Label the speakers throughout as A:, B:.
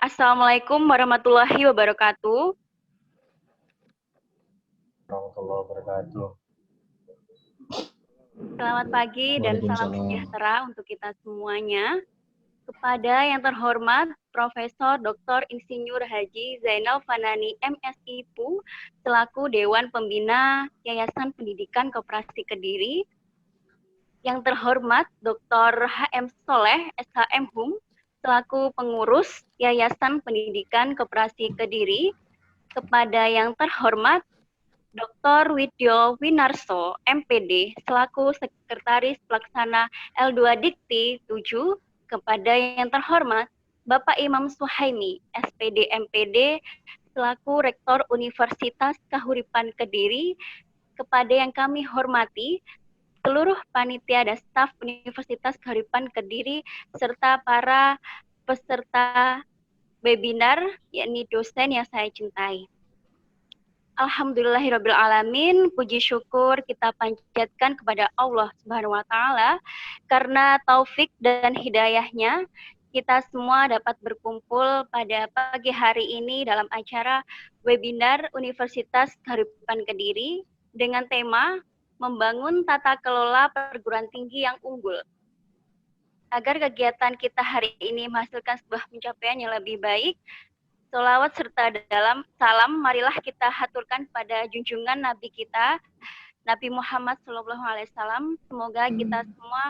A: Assalamualaikum warahmatullahi wabarakatuh.
B: Warahmatullahi wabarakatuh.
A: Selamat pagi dan salam sejahtera untuk kita semuanya. Kepada yang terhormat Profesor Dr. Insinyur Haji Zainal Fanani MSI PU selaku Dewan Pembina Yayasan Pendidikan Koperasi Kediri. Yang terhormat Dr. HM Soleh SHM HUM selaku pengurus Yayasan Pendidikan Koperasi Kediri. Kepada yang terhormat Dr. Widyo Winarso, MPD, selaku Sekretaris Pelaksana L2 Dikti 7, kepada yang terhormat Bapak Imam Suhaimi, SPD MPD, selaku Rektor Universitas Kahuripan Kediri, kepada yang kami hormati seluruh panitia dan staf Universitas Kahuripan Kediri, serta para peserta webinar, yakni dosen yang saya cintai. Alhamdulillahirrabbilalamin, puji syukur kita panjatkan kepada Allah Subhanahu wa Ta'ala, karena taufik dan hidayahnya kita semua dapat berkumpul pada pagi hari ini dalam acara webinar Universitas Kahuripan Kediri dengan tema membangun tata kelola perguruan tinggi yang unggul. Agar kegiatan kita hari ini menghasilkan sebuah pencapaian yang lebih baik, sholawat serta dalam salam marilah kita haturkan pada junjungan Nabi kita, Nabi Muhammad SAW. Semoga kita semua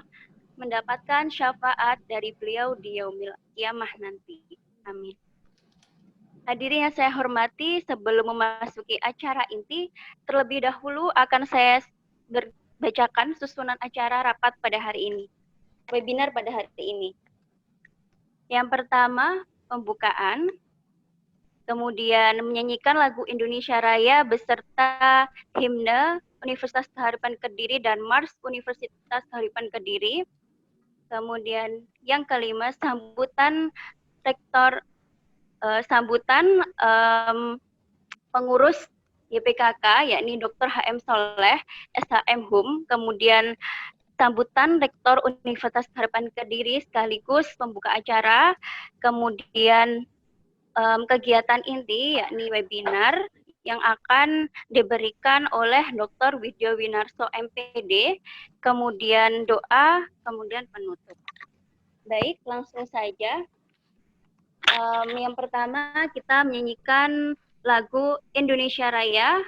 A: mendapatkan syafaat dari beliau di yaumil qiyamah nanti. Amin. Hadirin yang saya hormati, sebelum memasuki acara inti, terlebih dahulu akan saya bacakan susunan acara rapat pada hari ini. Webinar pada hari ini. Yang pertama, pembukaan. Kemudian menyanyikan lagu Indonesia Raya beserta himne Universitas Kahuripan Kediri dan Mars Universitas Kahuripan Kediri. Kemudian yang kelima, sambutan rektor, pengurus YPKK, yakni Dr. HM Soleh SHM HUM. Kemudian sambutan Rektor Universitas Kahuripan Kediri sekaligus pembuka acara. Kemudian kegiatan inti yakni webinar yang akan diberikan oleh Dr. Widyo Winarso MPD, kemudian doa, kemudian penutup. Baik, langsung saja. Yang pertama kita menyanyikan lagu Indonesia Raya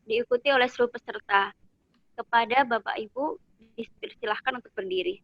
A: diikuti oleh seluruh peserta. Kepada Bapak Ibu dipersilahkan untuk berdiri.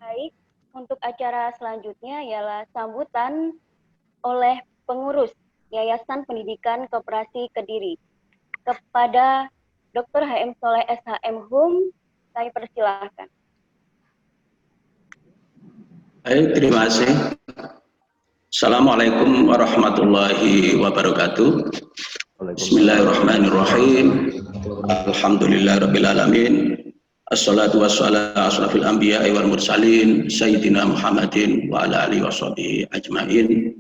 A: Baik, untuk acara selanjutnya ialah sambutan oleh pengurus Yayasan Pendidikan Koperasi Kediri kepada Dr. HM Soleh SHM Hum. Saya persilahkan.
C: Baik, terima kasih. Assalamualaikum warahmatullahi wabarakatuh. Bismillahirrahmanirrahim. Alhamdulillahirabbil alamin. Assalatu wassalamu ala asrofil anbiya wal mursalin sayyidina Muhammadin wa ala alihi washabihi ajmain.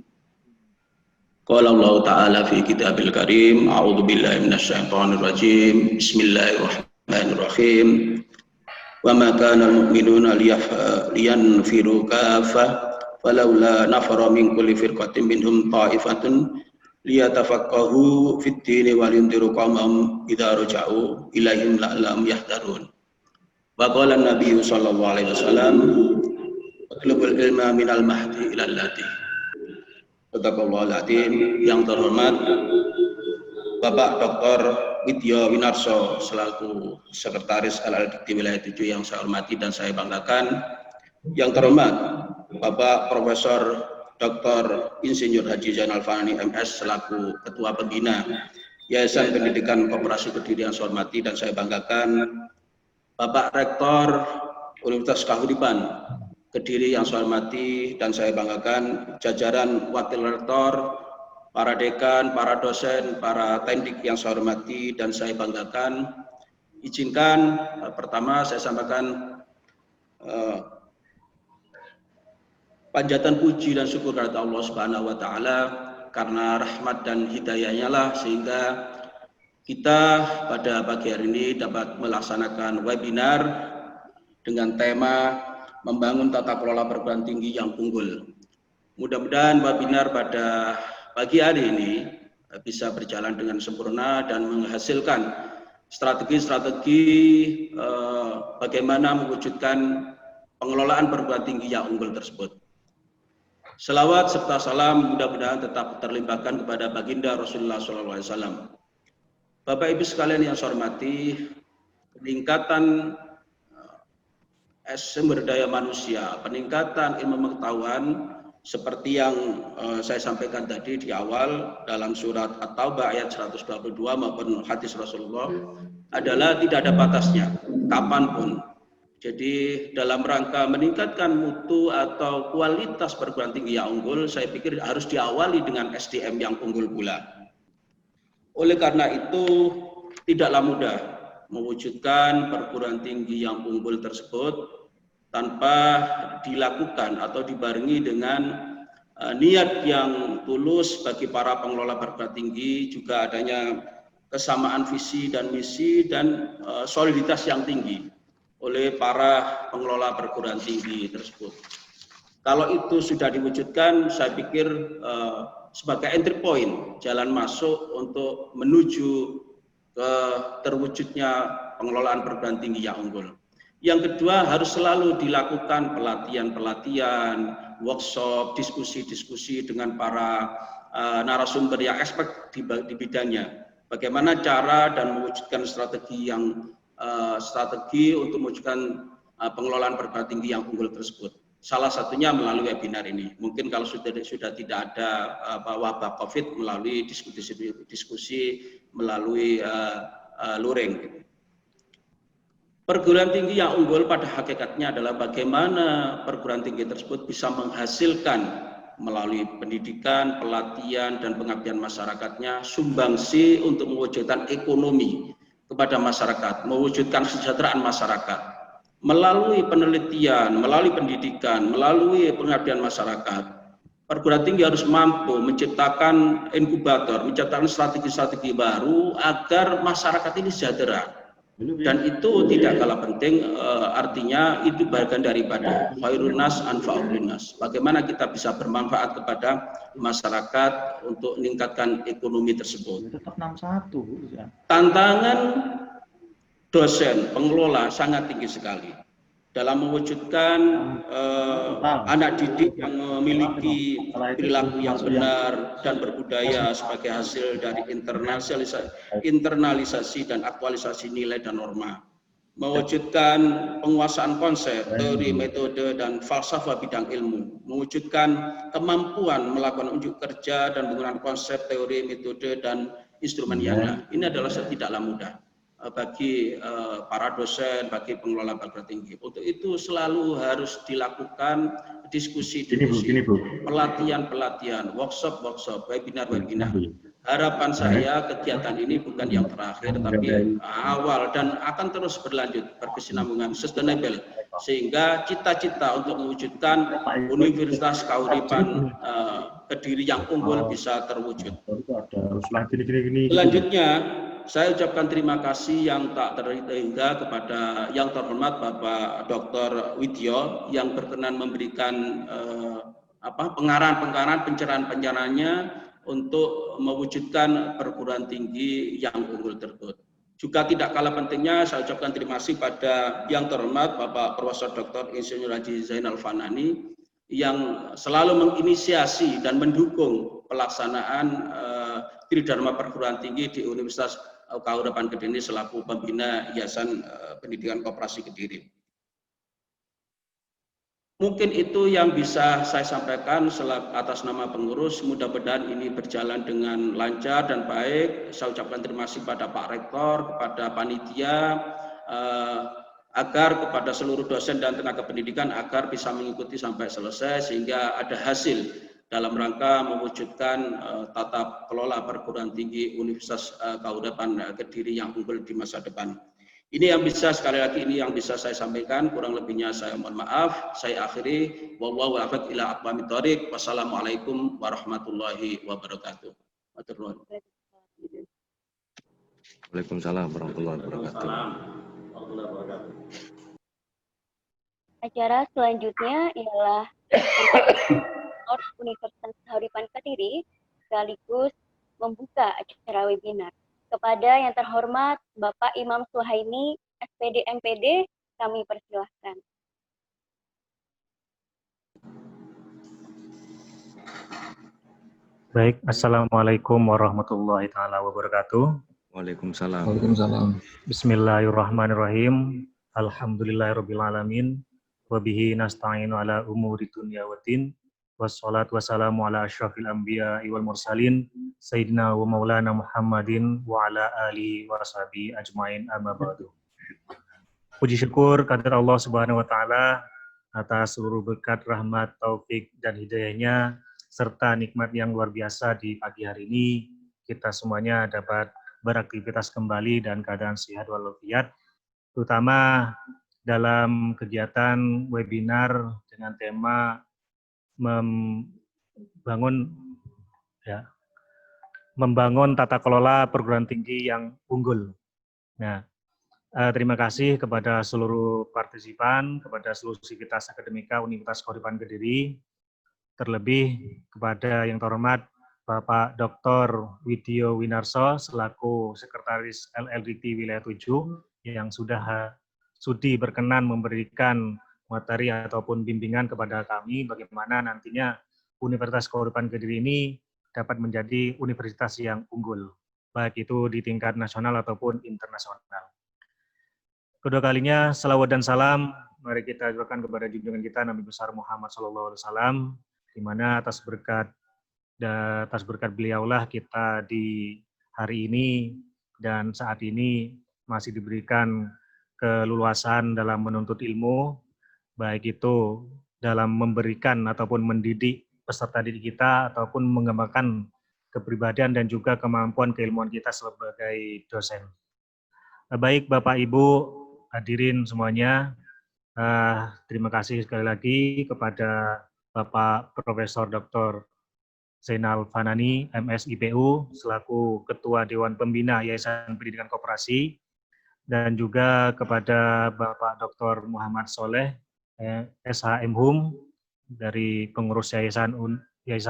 C: Qala Allah Ta'ala fi kitabil karim, a'udzu billahi minasyaitonir rajim. Bismillahirrahmanirrahim. Wa ma kana al-mu'minuna liyanfiru kaffah falawla nafara min kulli firqatin minhum ta'ifatun liyatafaqahu fid dini wa lindiru qawmahum idza raja'u ilaihim la'allahum yahdharun. Wa qala an-nabiy sallallahu alaihi wasallam utlubul ilma minal mahdi ilal lati. Sadaqallahul azim. Yang terhormat Bapak Dr. Widya Winarso selaku Sekretaris LLDT Wilayah 7 yang saya hormati dan saya banggakan. Yang terhormat Bapak Profesor Dr. Insinyur Haji Zainal Fani MS selaku Ketua Pembina Yayasan Pendidikan Koperasi Kediri yang saya hormati dan saya banggakan. Bapak Rektor Universitas Kahuripan Kediri yang saya hormati dan saya banggakan, jajaran wakil rektor, para dekan, para dosen, para teknik yang saya hormati dan saya banggakan. Izinkan pertama saya sampaikan panjatan puji dan syukur kepada Allah Subhanahu wa taala karena rahmat dan hidayahnya lah sehingga kita pada pagi hari ini dapat melaksanakan webinar dengan tema membangun tata kelola perguruan tinggi yang unggul. Mudah-mudahan webinar pada pagi hari ini bisa berjalan dengan sempurna dan menghasilkan strategi-strategi bagaimana mewujudkan pengelolaan perguruan tinggi yang unggul tersebut. Selawat serta salam mudah-mudahan tetap terlimpahkan kepada baginda Rasulullah SAW. Bapak Ibu sekalian yang saya hormati, peningkatan sumber daya manusia, peningkatan ilmu pengetahuan seperti yang saya sampaikan tadi di awal dalam surat At-Taubah ayat 122 maupun hadis Rasulullah adalah tidak ada batasnya, kapanpun. Jadi dalam rangka meningkatkan mutu atau kualitas perguruan tinggi yang unggul, saya pikir harus diawali dengan SDM yang unggul pula. Oleh karena itu, tidaklah mudah mewujudkan perguruan tinggi yang unggul tersebut tanpa dilakukan atau dibarengi dengan niat yang tulus bagi para pengelola perguruan tinggi, juga adanya kesamaan visi dan misi dan soliditas yang tinggi oleh para pengelola perguruan tinggi tersebut. Kalau itu sudah diwujudkan, saya pikir sebagai entry point, jalan masuk untuk menuju ke terwujudnya pengelolaan perguruan tinggi yang unggul. Yang kedua, harus selalu dilakukan pelatihan-pelatihan, workshop, diskusi-diskusi dengan para narasumber yang expert di bidangnya. Bagaimana cara dan mewujudkan strategi untuk mewujudkan pengelolaan perguruan tinggi yang unggul tersebut. Salah satunya melalui webinar ini. Mungkin kalau sudah tidak ada wabah COVID, melalui diskusi melalui luring. Perguruan tinggi yang unggul pada hakikatnya adalah bagaimana perguruan tinggi tersebut bisa menghasilkan melalui pendidikan, pelatihan, dan pengabdian masyarakatnya sumbangsi untuk mewujudkan ekonomi kepada masyarakat, mewujudkan kesejahteraan masyarakat. Melalui penelitian, melalui pendidikan, melalui pengabdian masyarakat, perguruan tinggi harus mampu menciptakan inkubator, menciptakan strategi-strategi baru agar masyarakat ini sejahtera. Dan itu tidak kalah penting, artinya itu bagian daripada khairun nas anfa'ul linnas. Bagaimana kita bisa bermanfaat kepada masyarakat untuk meningkatkan ekonomi tersebut.
B: Tetap 61 ya.
C: Tantangan dosen pengelola sangat tinggi sekali dalam mewujudkan anak didik yang memiliki perilaku yang benar dan berbudaya sebagai hasil dari internalisasi dan aktualisasi nilai dan norma. Mewujudkan penguasaan konsep, teori, metode, dan falsafah bidang ilmu. Mewujudkan kemampuan melakukan unjuk kerja dan menggunakan konsep, teori, metode, dan instrumen yang lain. Ini adalah tidaklah mudah bagi para dosen, bagi pengelola perguruan tinggi. Untuk itu selalu harus dilakukan diskusi, pelatihan, workshop, webinar. Harapan saya kegiatan ini bukan yang terakhir, tapi awal dan akan terus berlanjut berkesinambungan, sustainable, sehingga cita-cita untuk mewujudkan Universitas Kauripan Kediri yang unggul bisa terwujud. Selanjutnya, saya ucapkan terima kasih yang tak terhingga kepada yang terhormat Bapak Dr. Widyo yang berkenan memberikan pengarahan-pengarahan, pencerahan-pencerahannya untuk mewujudkan perguruan tinggi yang unggul tersebut. Juga tidak kalah pentingnya saya ucapkan terima kasih pada yang terhormat Bapak Profesor Dr. Insinyur Haji Zainal Fanani yang selalu menginisiasi dan mendukung pelaksanaan Tridharma Perguruan Tinggi di Universitas Kauripan Kediri selaku pembina Yayasan Pendidikan Koperasi Kediri. Mungkin itu yang bisa saya sampaikan atas nama pengurus. Mudah-mudahan ini berjalan dengan lancar dan baik. Saya ucapkan terima kasih pada Pak Rektor, kepada panitia, agar kepada seluruh dosen dan tenaga pendidikan agar bisa mengikuti sampai selesai sehingga ada hasil dalam rangka mewujudkan tata kelola perguruan tinggi Universitas Kehutanan Kediri yang unggul di masa depan. Ini yang bisa, sekali lagi ini yang bisa saya sampaikan, kurang lebihnya saya mohon maaf. Saya akhiri, wallahu a'lam ila aqwamit thoriq. Wassalamualaikum warahmatullahi wabarakatuh.
D: Waalaikumsalam warahmatullahi wabarakatuh.
A: Acara selanjutnya ialah Universitas Kehutanan Kediri sekaligus membuka acara webinar. Kepada yang terhormat Bapak Imam Suhaimi, SPD MPD, kami persilahkan.
B: Baik, Assalamualaikum warahmatullahi taala wabarakatuh.
D: Waalaikumsalam.
E: Waalaikumsalam.
B: Bismillahirrahmanirrahim. Alhamdulillahirabbil alamin. Wa bihi nasta'inu ala umuri dunya waddin. Wassalatu wassalamu ala asyrafil anbiya wal mursalin sayyidina wa maulana Muhammadin wa ala alihi wa sahbihi ajmain, amma ba'du. Puji syukur kehadirat Allah Subhanahu wa taala atas seluruh berkat, rahmat, taufik dan hidayahnya serta nikmat yang luar biasa di pagi hari ini. Kita semuanya dapat beraktivitas kembali dan keadaan sehat walafiat, terutama dalam kegiatan webinar dengan tema membangun tata kelola perguruan tinggi yang unggul. Nah, terima kasih kepada seluruh partisipan, kepada seluruh sivitas akademika Universitas Kehutanan Kediri, terlebih kepada yang terhormat Bapak Dr. Widyo Winarso selaku Sekretaris LLDT Wilayah 7 yang sudi berkenan memberikan materi ataupun bimbingan kepada kami bagaimana nantinya Universitas Kehutanan Kediri ini dapat menjadi universitas yang unggul, baik itu di tingkat nasional ataupun internasional. Kedua kalinya, salawat dan salam mari kita aturkan kepada junjungan kita Nabi besar Muhammad SAW, di mana atas berkat beliaulah kita di hari ini dan saat ini masih diberikan keleluasan dalam menuntut ilmu, baik itu dalam memberikan ataupun mendidik peserta didik kita ataupun mengembangkan kepribadian dan juga kemampuan keilmuan kita sebagai dosen. Baik Bapak Ibu hadirin semuanya, terima kasih sekali lagi kepada Bapak Profesor Dr. Zainal Fanani, MS IPU, selaku Ketua Dewan Pembina Yayasan Pendidikan Koperasi, dan juga kepada Bapak Dr. Muhammad Soleh, SHM Hum, dari pengurus Yayasan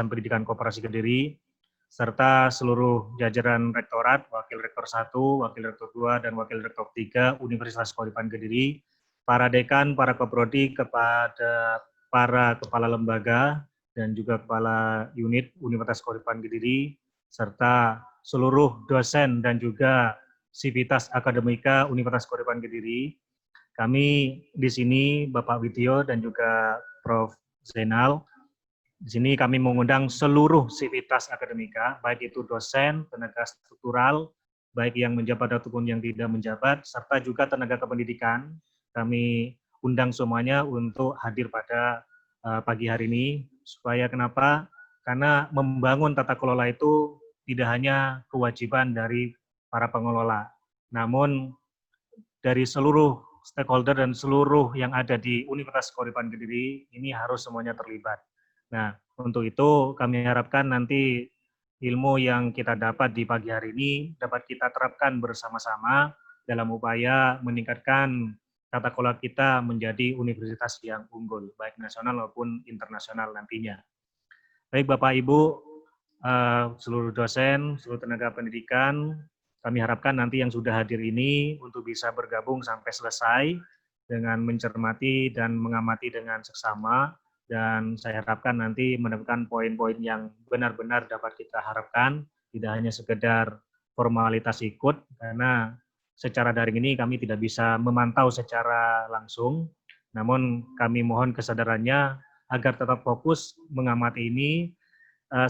B: Pendidikan Koperasi Kediri, serta seluruh jajaran Rektorat, Wakil Rektor 1, Wakil Rektor 2, dan Wakil Rektor 3 Universitas Kehutanan Kediri, para dekan, para koprodi, kepada para kepala lembaga, dan juga kepala unit Universitas Kehutanan Kediri, serta seluruh dosen dan juga sivitas akademika Universitas Kehutanan Kediri. Kami di sini, Bapak Widyo dan juga Prof. Zainal, di sini kami mengundang seluruh sivitas akademika, baik itu dosen, tenaga struktural, baik yang menjabat ataupun yang tidak menjabat, serta juga tenaga kependidikan. Kami undang semuanya untuk hadir pada pagi hari ini. Supaya kenapa? Karena membangun tata kelola itu tidak hanya kewajiban dari para pengelola, namun dari seluruh stakeholder dan seluruh yang ada di Universitas Kehutanan Kediri ini harus semuanya terlibat. Nah, untuk itu kami harapkan nanti ilmu yang kita dapat di pagi hari ini dapat kita terapkan bersama-sama dalam upaya meningkatkan tata kelola kita menjadi universitas yang unggul, baik nasional maupun internasional nantinya. Baik Bapak Ibu, seluruh dosen, seluruh tenaga pendidikan, kami harapkan nanti yang sudah hadir ini untuk bisa bergabung sampai selesai dengan mencermati dan mengamati dengan seksama, dan saya harapkan nanti mendapatkan poin-poin yang benar-benar dapat kita harapkan, tidak hanya sekedar formalitas ikut, karena secara daring ini kami tidak bisa memantau secara langsung, namun kami mohon kesadarannya agar tetap fokus mengamati ini.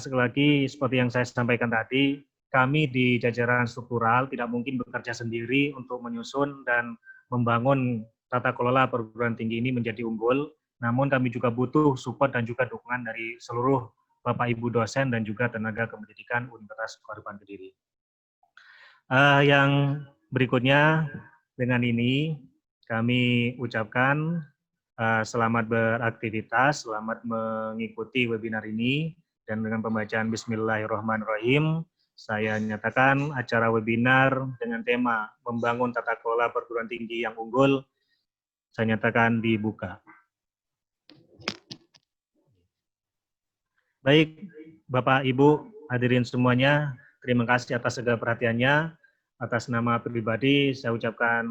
B: Sekali lagi, seperti yang saya sampaikan tadi, kami di jajaran struktural tidak mungkin bekerja sendiri untuk menyusun dan membangun tata kelola perguruan tinggi ini menjadi unggul, namun kami juga butuh support dan juga dukungan dari seluruh Bapak Ibu dosen dan juga tenaga kependidikan Universitas Kehidupan Kediri. Yang berikutnya, dengan ini kami ucapkan selamat beraktivitas, selamat mengikuti webinar ini, dan dengan pembacaan Bismillahirrahmanirrahim, saya nyatakan acara webinar dengan tema Membangun Tata Kelola Perguruan Tinggi yang Unggul, saya nyatakan dibuka. Baik, Bapak, Ibu, hadirin semuanya, terima kasih atas segala perhatiannya. Atas nama pribadi, saya ucapkan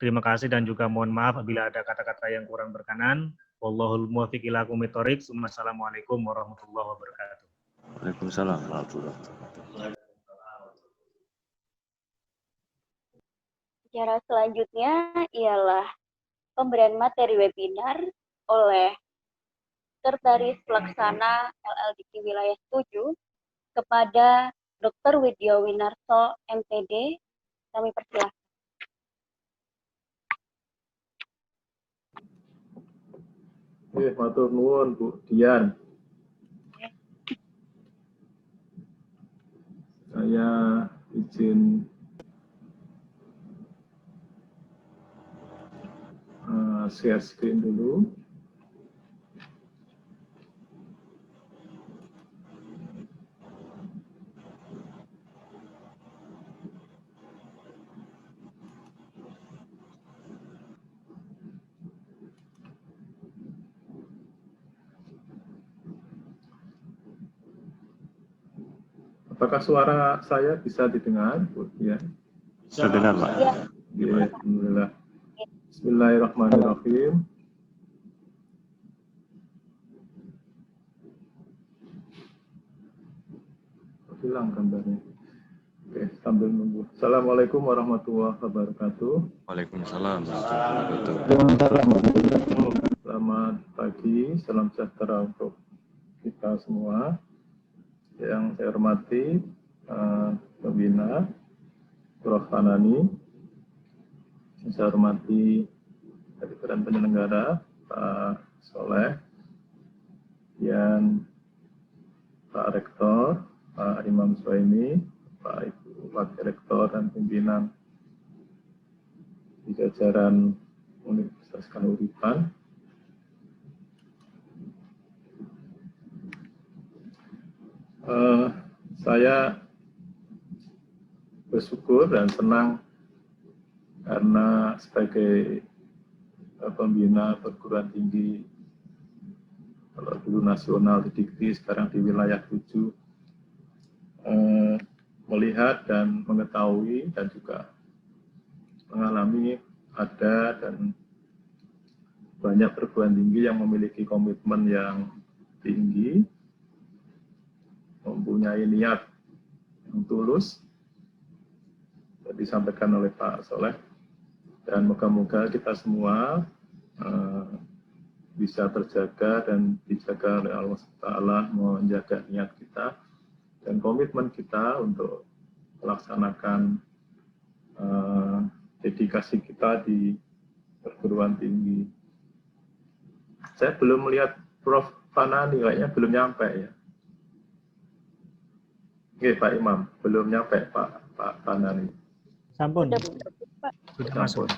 B: terima kasih dan juga mohon maaf apabila ada kata-kata yang kurang berkenan. Wallahul muwaffiq ila aqwamit thoriq. Wassalamualaikum warahmatullahi wabarakatuh.
D: Waalaikumsalam warahmatullahi wabarakatuh.
A: Acara selanjutnya ialah pemberian materi webinar oleh Sekretaris Pelaksana LLDK Wilayah 7 kepada Dr. Widyo Winarso, MPD. Kami persilahkan.
E: Matur nuwun Bu Dian. Saya izin share screen dulu. Apakah suara saya bisa didengar, Bu Dian?
D: Bisa dengar, Pak.
A: Ya.
E: Alhamdulillah. Bismillahirrahmanirrahim. Hilang gambarnya. Oke, sambil nunggu. Assalamualaikum warahmatullahi wabarakatuh.
D: Waalaikumsalam warahmatullahi wabarakatuh.
E: Selamat pagi, salam sejahtera untuk kita semua. Yang saya hormati, pembina Prof. Fanani, yang saya hormati dari Badan Penyelenggara Pak Soleh, dan Pak Rektor, Pak Imam Suhaimi, Pak Ibu Wakil Rektor dan pimpinan di jajaran Universitas Kahuripan. Saya bersyukur dan senang karena sebagai pembina perguruan tinggi, kalau dulu nasional di Dikti, sekarang di wilayah 7, melihat dan mengetahui dan juga mengalami ada dan banyak perguruan tinggi yang memiliki komitmen yang tinggi, mempunyai niat yang tulus, disampaikan oleh Pak Soleh, dan moga-moga kita semua bisa terjaga dan dijaga oleh Allah Ta'ala, menjaga niat kita dan komitmen kita untuk melaksanakan dedikasi kita di perguruan tinggi. Saya belum melihat Prof. Fanani, kayaknya belum nyampe ya. Oke, Pak Imam, belum nyampe Pak Fanani.
B: Sampun, sudah masuk.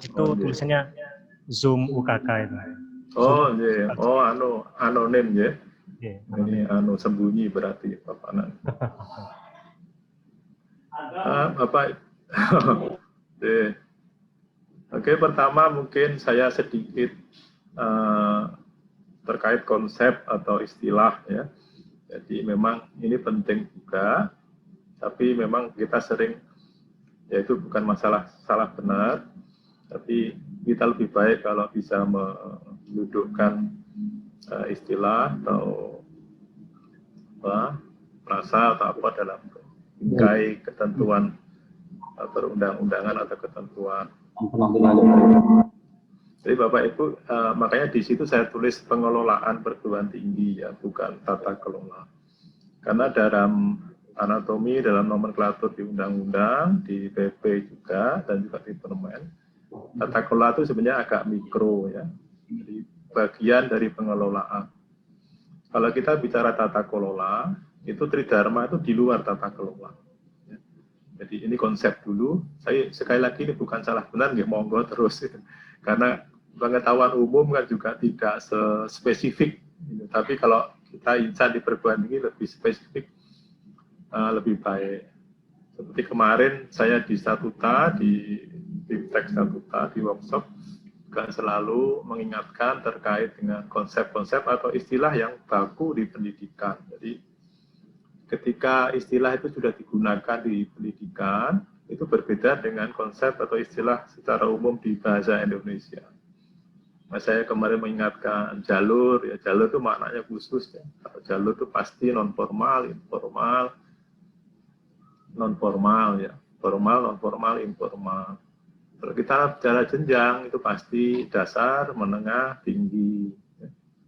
B: Itu tulisannya Zoom UKK itu.
E: Oh, iya. Oh, anonim ya.
B: Yeah,
E: ini sembunyi berarti Pak Fanani. Bapak, oke, pertama mungkin saya sedikit terkait konsep atau istilah ya. Jadi memang ini penting juga, tapi memang kita sering, yaitu bukan masalah salah benar, tapi kita lebih baik kalau bisa mendudukkan istilah atau frasa atau apa dalam bingkai ketentuan perundang-undangan atau ketentuan. Jadi Bapak Ibu, makanya di situ saya tulis pengelolaan perguruan tinggi ya, bukan tata kelola. Karena dalam anatomi, dalam nomenklatur di undang-undang, di PP juga, dan juga di permen, Tata kelola itu sebenarnya agak mikro ya, jadi bagian dari pengelolaan. Kalau kita bicara tata kelola, itu tridharma itu di luar tata kelola. Jadi ini konsep dulu. Saya sekali lagi ini bukan salah benar, nggih monggo terus. Karena pengetahuan umum kan juga tidak spesifik. Tapi kalau kita insan di perguruan tinggi lebih spesifik, lebih baik. Seperti kemarin saya di Statuta, di Bimtek Statuta, di workshop, juga selalu mengingatkan terkait dengan konsep-konsep atau istilah yang baku di pendidikan. Jadi ketika istilah itu sudah digunakan di pendidikan, itu berbeda dengan konsep atau istilah secara umum di bahasa Indonesia. Nah, saya kemarin mengingatkan jalur, ya jalur itu maknanya khusus ya. Kalau jalur itu pasti non formal, informal, non formal ya, formal, non formal, informal. Kalau kita bicara jenjang itu pasti dasar, menengah, tinggi.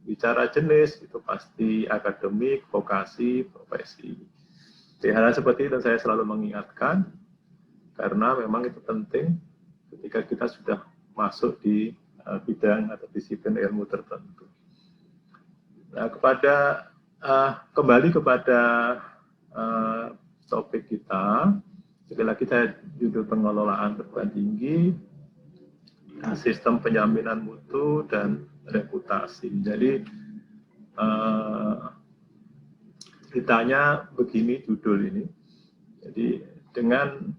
E: Bicara jenis itu pasti akademik, vokasi, profesi. Di hal seperti itu saya selalu mengingatkan karena memang itu penting ketika kita sudah masuk di bidang atau disiplin ilmu tertentu. Nah, kembali kepada topik kita, sekali lagi saya judul pengelolaan perguruan tinggi, sistem penjaminan mutu dan reputasi. Jadi ditanya begini judul ini. Jadi dengan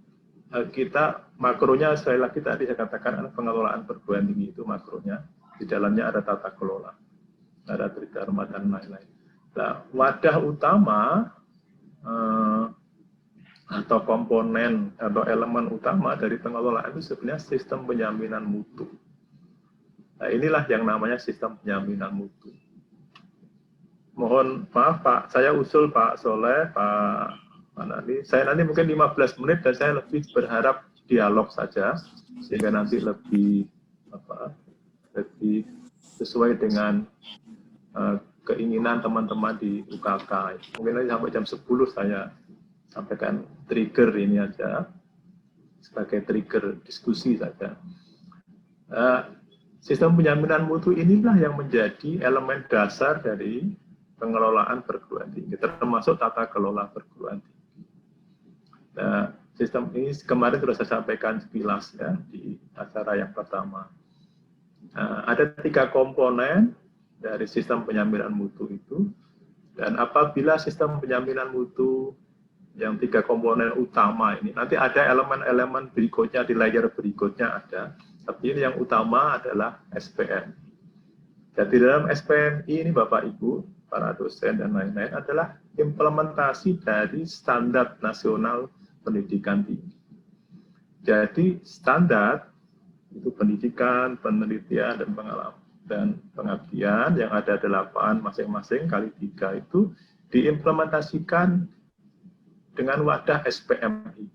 E: kita makronya sekali lagi tadi saya katakan pengelolaan perguruan tinggi itu makronya. Di dalamnya ada tata kelola, ada tridharma dan lain-lain. Nah, wadah utama atau komponen atau elemen utama dari pengelolaan itu sebenarnya sistem penjaminan mutu. Nah, inilah yang namanya sistem penjaminan mutu. Mohon maaf Pak, saya usul Pak Soleh, Pak Nani. Saya nanti mungkin 15 menit dan saya lebih berharap dialog saja sehingga nanti lebih sesuai dengan keinginan teman-teman di UKK. Mungkin nanti sampai jam 10 saya sampaikan trigger ini aja sebagai trigger diskusi saja. Sistem penjaminan mutu inilah yang menjadi elemen dasar dari pengelolaan perguruan tinggi, termasuk tata kelola perguruan tinggi. Nah, sistem ini kemarin sudah saya sampaikan sekilas ya di acara yang pertama. Ada 3 komponen dari sistem penjaminan mutu itu, dan apabila sistem penjaminan mutu yang 3 komponen utama ini, nanti ada elemen-elemen berikutnya di layer berikutnya ada. Tapi ini yang utama adalah SPM. Jadi dalam SPMI ini Bapak Ibu, para dosen dan lain-lain adalah implementasi dari standar nasional pendidikan tinggi. Jadi standar itu pendidikan, penelitian, dan pengalaman dan pengabdian yang ada 8 masing-masing kali 3 itu diimplementasikan dengan wadah SPMI.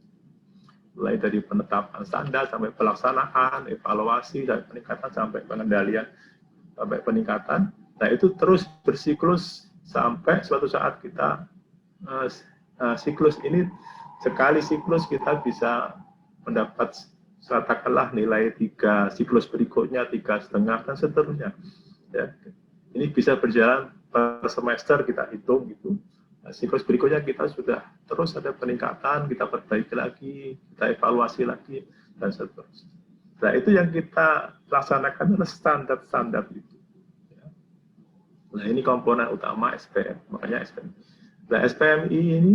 E: Mulai dari penetapan standar sampai pelaksanaan, evaluasi, dan peningkatan sampai pengendalian, sampai peningkatan. Nah, itu terus bersiklus sampai suatu saat kita siklus ini, sekali siklus kita bisa mendapat katakanlah nilai 3, siklus berikutnya 3,5 dan seterusnya. Ya. Ini bisa berjalan per semester kita hitung gitu. Nah, siklus berikutnya kita sudah terus ada peningkatan, kita perbaiki lagi, kita evaluasi lagi, dan seterusnya. Nah, itu yang kita laksanakan adalah standar-standar itu. Nah, ini komponen utama SPM, makanya SPM. Nah, SPMI ini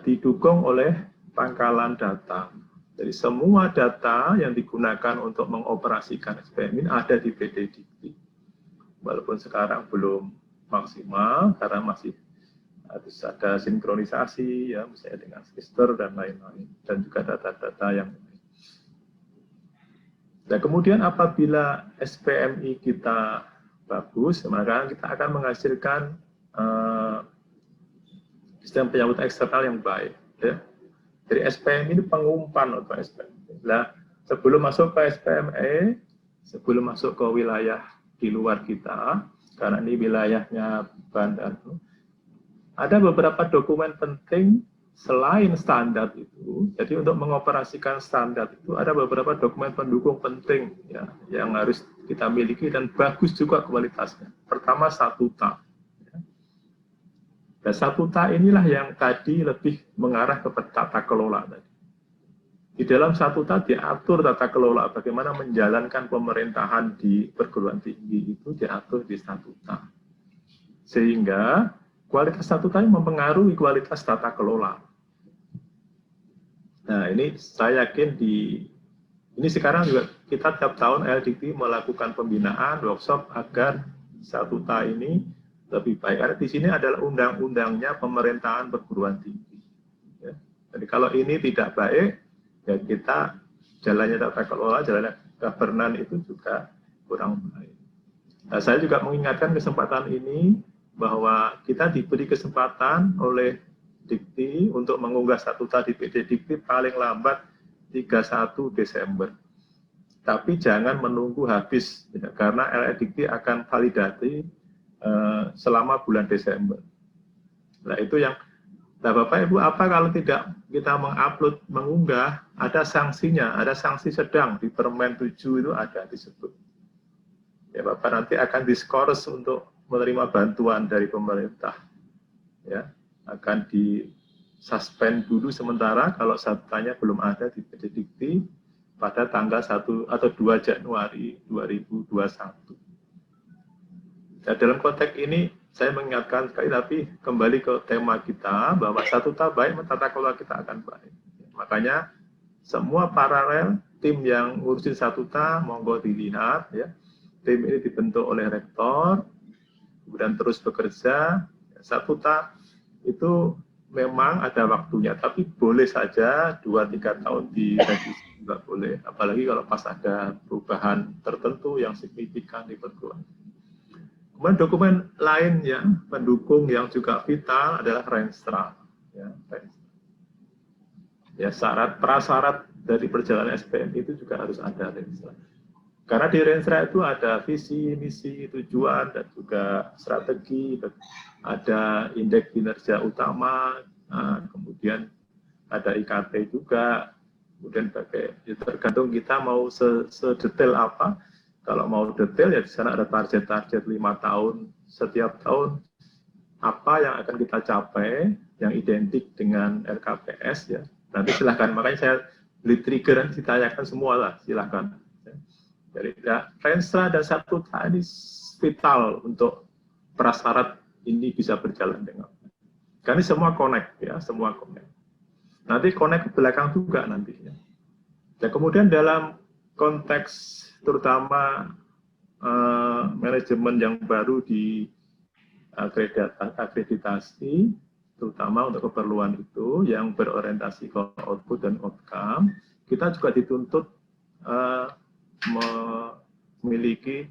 E: didukung oleh pangkalan data. Jadi semua data yang digunakan untuk mengoperasikan SPM ini ada di PD Dikti. Walaupun sekarang belum maksimal, karena masih harus ada sinkronisasi, ya, misalnya dengan sister dan lain-lain, dan juga data-data yang lain. Nah, kemudian apabila SPMI kita bagus, maka kita akan menghasilkan sistem penyambutan eksternal yang baik. Ya. Jadi SPM ini pengumpan untuk SPM. Nah, sebelum masuk ke SPME, sebelum masuk ke wilayah di luar kita, karena ini wilayahnya Bandar, ada beberapa dokumen penting selain standar itu, jadi untuk mengoperasikan standar itu ada beberapa dokumen pendukung penting ya, yang harus kita miliki dan bagus juga kualitasnya. Pertama, statuta. Ya. Dan statuta inilah yang tadi lebih mengarah ke tata kelola tadi. Di dalam statuta diatur tata kelola, bagaimana menjalankan pemerintahan di perguruan tinggi itu diatur di statuta. Sehingga kualitas statuta mempengaruhi kualitas tata kelola. Nah, ini saya yakin ini sekarang juga kita tiap tahun LDIC melakukan pembinaan, workshop agar statuta ini lebih baik. Karena di sini adalah undang-undangnya pemerintahan perguruan tinggi. Ya. Jadi kalau ini tidak baik, ya kita jalannya tata kelola, jalannya governance itu juga kurang baik. Nah, saya juga mengingatkan kesempatan ini bahwa kita diberi kesempatan oleh Dikti untuk mengunggah statuta di PD Dikti paling lambat 31 Desember. Tapi jangan menunggu habis, ya, karena LE Dikti akan validasi selama bulan Desember. Nah itu yang, nah Bapak Ibu, apa kalau tidak kita mengupload, mengunggah, ada sanksinya, ada sanksi sedang di Permen 7 itu ada disebut. Ya Bapak nanti akan diskors untuk menerima bantuan dari pemerintah. Ya. Akan di-suspend dulu sementara kalau statutanya belum ada di PD Dikti pada tanggal 1 atau 2 Januari 2021. Nah, dalam konteks ini saya mengingatkan sekali, tapi kembali ke tema kita bahwa statuta baik, tata kelola kita akan baik. Makanya semua paralel tim yang ngurusin statuta monggo dilihat ya. Tim ini dibentuk oleh rektor, kemudian terus bekerja. Statuta itu memang ada waktunya, tapi boleh saja 2-3 tahun direvisi juga boleh, apalagi kalau pas ada perubahan tertentu yang signifikan di perguruan. Kemudian dokumen lain yang pendukung yang juga vital adalah Renstra. Ya, prasyarat dari perjalanan SPM itu juga harus ada Renstra. Karena di Renstra itu ada visi, misi, tujuan, dan juga strategi, ada indeks kinerja utama, kemudian ada IKT juga, kemudian ya tergantung kita mau sedetail apa. Kalau mau detail ya di sana ada target-target 5 tahun, setiap tahun apa yang akan kita capai, yang identik dengan RKPS ya. Nanti silahkan, makanya saya beli trigger, ditanyakan semua lah, silahkan. Jadi ya, Renstra dan statuta ini vital untuk prasyarat ini bisa berjalan dengan baik. Karena semua connect ya, semua connect. Nanti connect ke belakang juga nantinya. Dan kemudian dalam konteks terutama manajemen yang baru di akreditasi, terutama untuk keperluan itu yang berorientasi ke output dan outcome, kita juga dituntut memiliki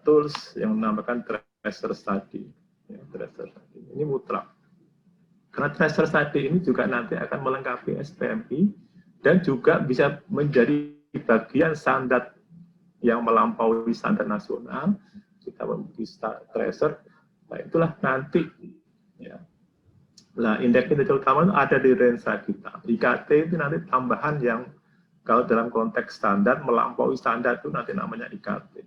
E: tools yang dinamakan tracer study. Ya, tracer study. Ini mutlak. Karena tracer study ini juga nanti akan melengkapi SPMI dan juga bisa menjadi bagian standar yang melampaui standar nasional. Kita memiliki tracer, nah itulah nanti. Ya. Nah, indeks kinerja utama itu ada di Renstra kita. IKT itu nanti tambahan yang kalau dalam konteks standar, melampaui standar itu nanti namanya IKT.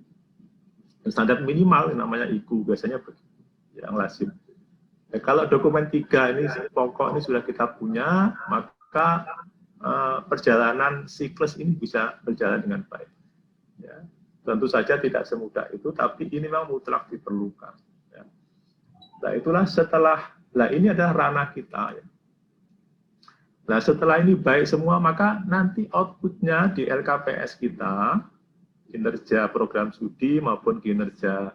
E: Standar minimal namanya IKU, biasanya begitu, yang lazim. Ya, kalau dokumen 3 ini pokok ini sudah kita punya, maka perjalanan siklus ini bisa berjalan dengan baik. Ya. Tentu saja tidak semudah itu, tapi ini memang mutlak diperlukan. Ya. Nah itulah setelah, nah ini adalah ranah kita. Ya. Nah setelah ini baik semua, maka nanti outputnya di LKPS kita, kinerja program studi maupun kinerja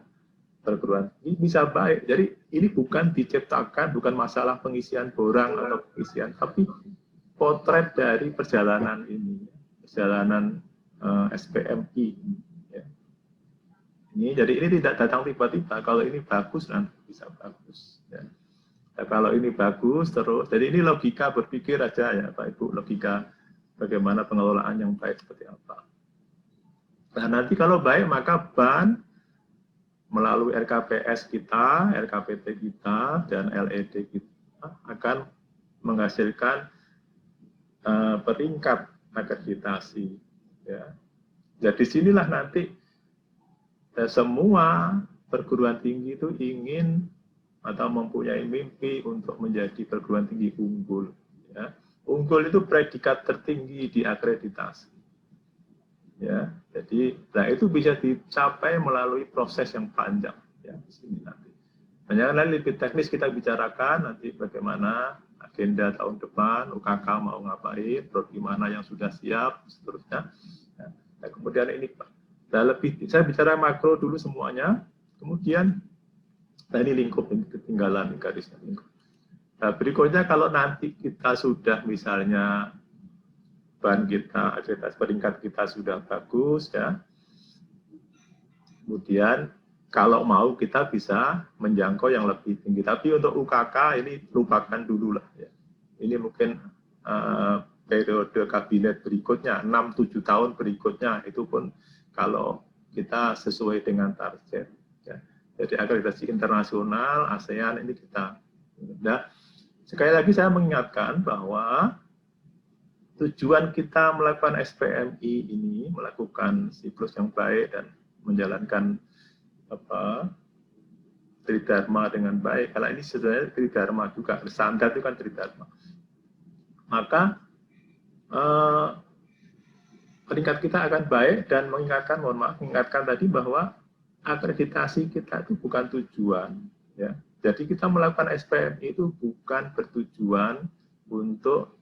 E: perguruan tinggi bisa baik. Jadi ini bukan diciptakan, bukan masalah pengisian borang atau pengisian, tapi potret dari perjalanan ini, perjalanan SPMI. Ya. Jadi ini tidak datang tiba-tiba, kalau ini bagus nanti bisa bagus. Ya. Nah, kalau ini bagus terus, jadi ini logika berpikir aja ya Pak Ibu, logika bagaimana pengelolaan yang baik seperti apa. Nah nanti kalau baik maka BAN melalui RKPS kita, RKPT kita, dan LED kita akan menghasilkan peringkat akreditasi. Ya. Jadi sinilah nanti semua perguruan tinggi itu ingin atau mempunyai mimpi untuk menjadi perguruan tinggi unggul. Ya. Unggul itu predikat tertinggi di akreditasi. Ya, jadi nah itu bisa dicapai melalui proses yang panjang. Ya, di sini nanti. Banyak lebih teknis kita bicarakan nanti bagaimana agenda tahun depan, UKK mau ngapain, prodi mana yang sudah siap, seterusnya. Ya. Nah, kemudian ini Pak, nah, lebih saya bicara makro dulu semuanya, kemudian nah ini lingkup, ini ketinggalan garisnya lingkup. Nah, berikutnya kalau nanti kita sudah misalnya bahan kita, akreditasi peringkat kita sudah bagus ya, kemudian kalau mau kita bisa menjangkau yang lebih tinggi. Tapi untuk UKK ini lupakan dulu lah ya. Ini mungkin periode kabinet berikutnya, 6-7 tahun berikutnya, itu pun kalau kita sesuai dengan target. Ya. Jadi akreditasi internasional, ASEAN ini kita. Nah, sekali lagi saya mengingatkan bahwa tujuan kita melakukan SPMI ini, melakukan siklus yang baik dan menjalankan Tridharma dengan baik. Kalau ini sebenarnya Tridharma juga, standar itu kan Tridharma. Maka peringkat kita akan baik dan mengingatkan tadi bahwa akreditasi kita itu bukan tujuan. Ya. Jadi kita melakukan SPMI itu bukan bertujuan untuk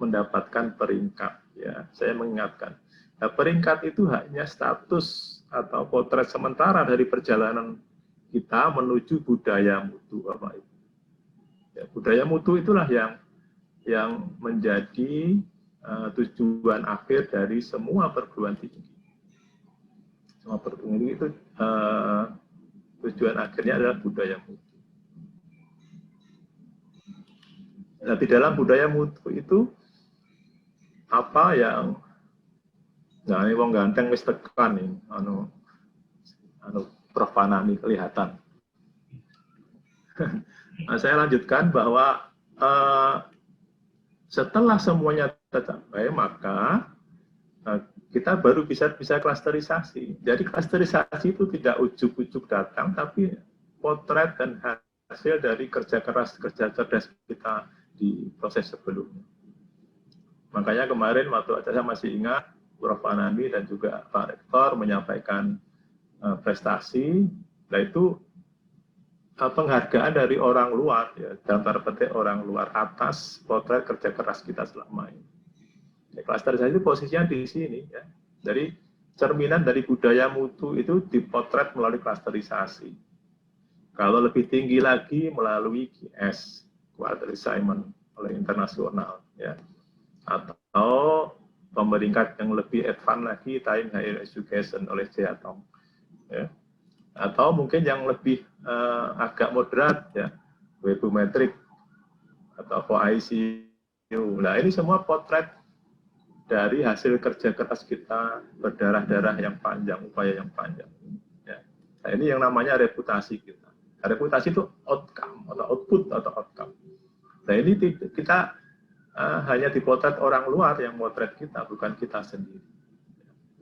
E: mendapatkan peringkat. Ya, saya mengingatkan. Nah, peringkat itu hanya status atau potret sementara dari perjalanan kita menuju budaya mutu. Ya, budaya mutu itulah yang menjadi tujuan akhir dari semua perguruan tinggi. Semua perguruan tinggi itu tujuan akhirnya adalah budaya mutu. Nah, di dalam budaya mutu itu apa yang nah ini wong ganteng wis tekan nih, Prof. Panani kelihatan. Nah, saya lanjutkan bahwa setelah semuanya tercapai, maka kita baru bisa klasterisasi. Jadi klasterisasi itu tidak ujuk-ujuk datang, tapi potret dan hasil dari kerja keras, kerja cerdas kita di proses sebelumnya. Makanya kemarin waktu saya masih ingat, Prof. Anami dan juga Pak Rektor menyampaikan prestasi, nah itu penghargaan dari orang luar, ya, dalam tanda petik orang luar atas potret kerja keras kita selama ini. Ya, klasterisasi itu posisinya di sini, ya. Dari cerminan dari budaya mutu itu dipotret melalui klasterisasi. Kalau lebih tinggi lagi melalui QS, Quarter Assignment oleh internasional, ya. Atau pemeringkat yang lebih advance lagi, Time Higher Education oleh Jatong, ya. Atau mungkin yang lebih agak moderat, ya, Webometric atau OICU. Nah, ini semua potret dari hasil kerja keras kita, berdarah-darah yang panjang, upaya yang panjang. Ya. Nah, ini yang namanya reputasi kita. Nah, reputasi itu outcome atau output atau outcome. Nah, ini kita hanya dipotret orang luar yang motret kita, bukan kita sendiri.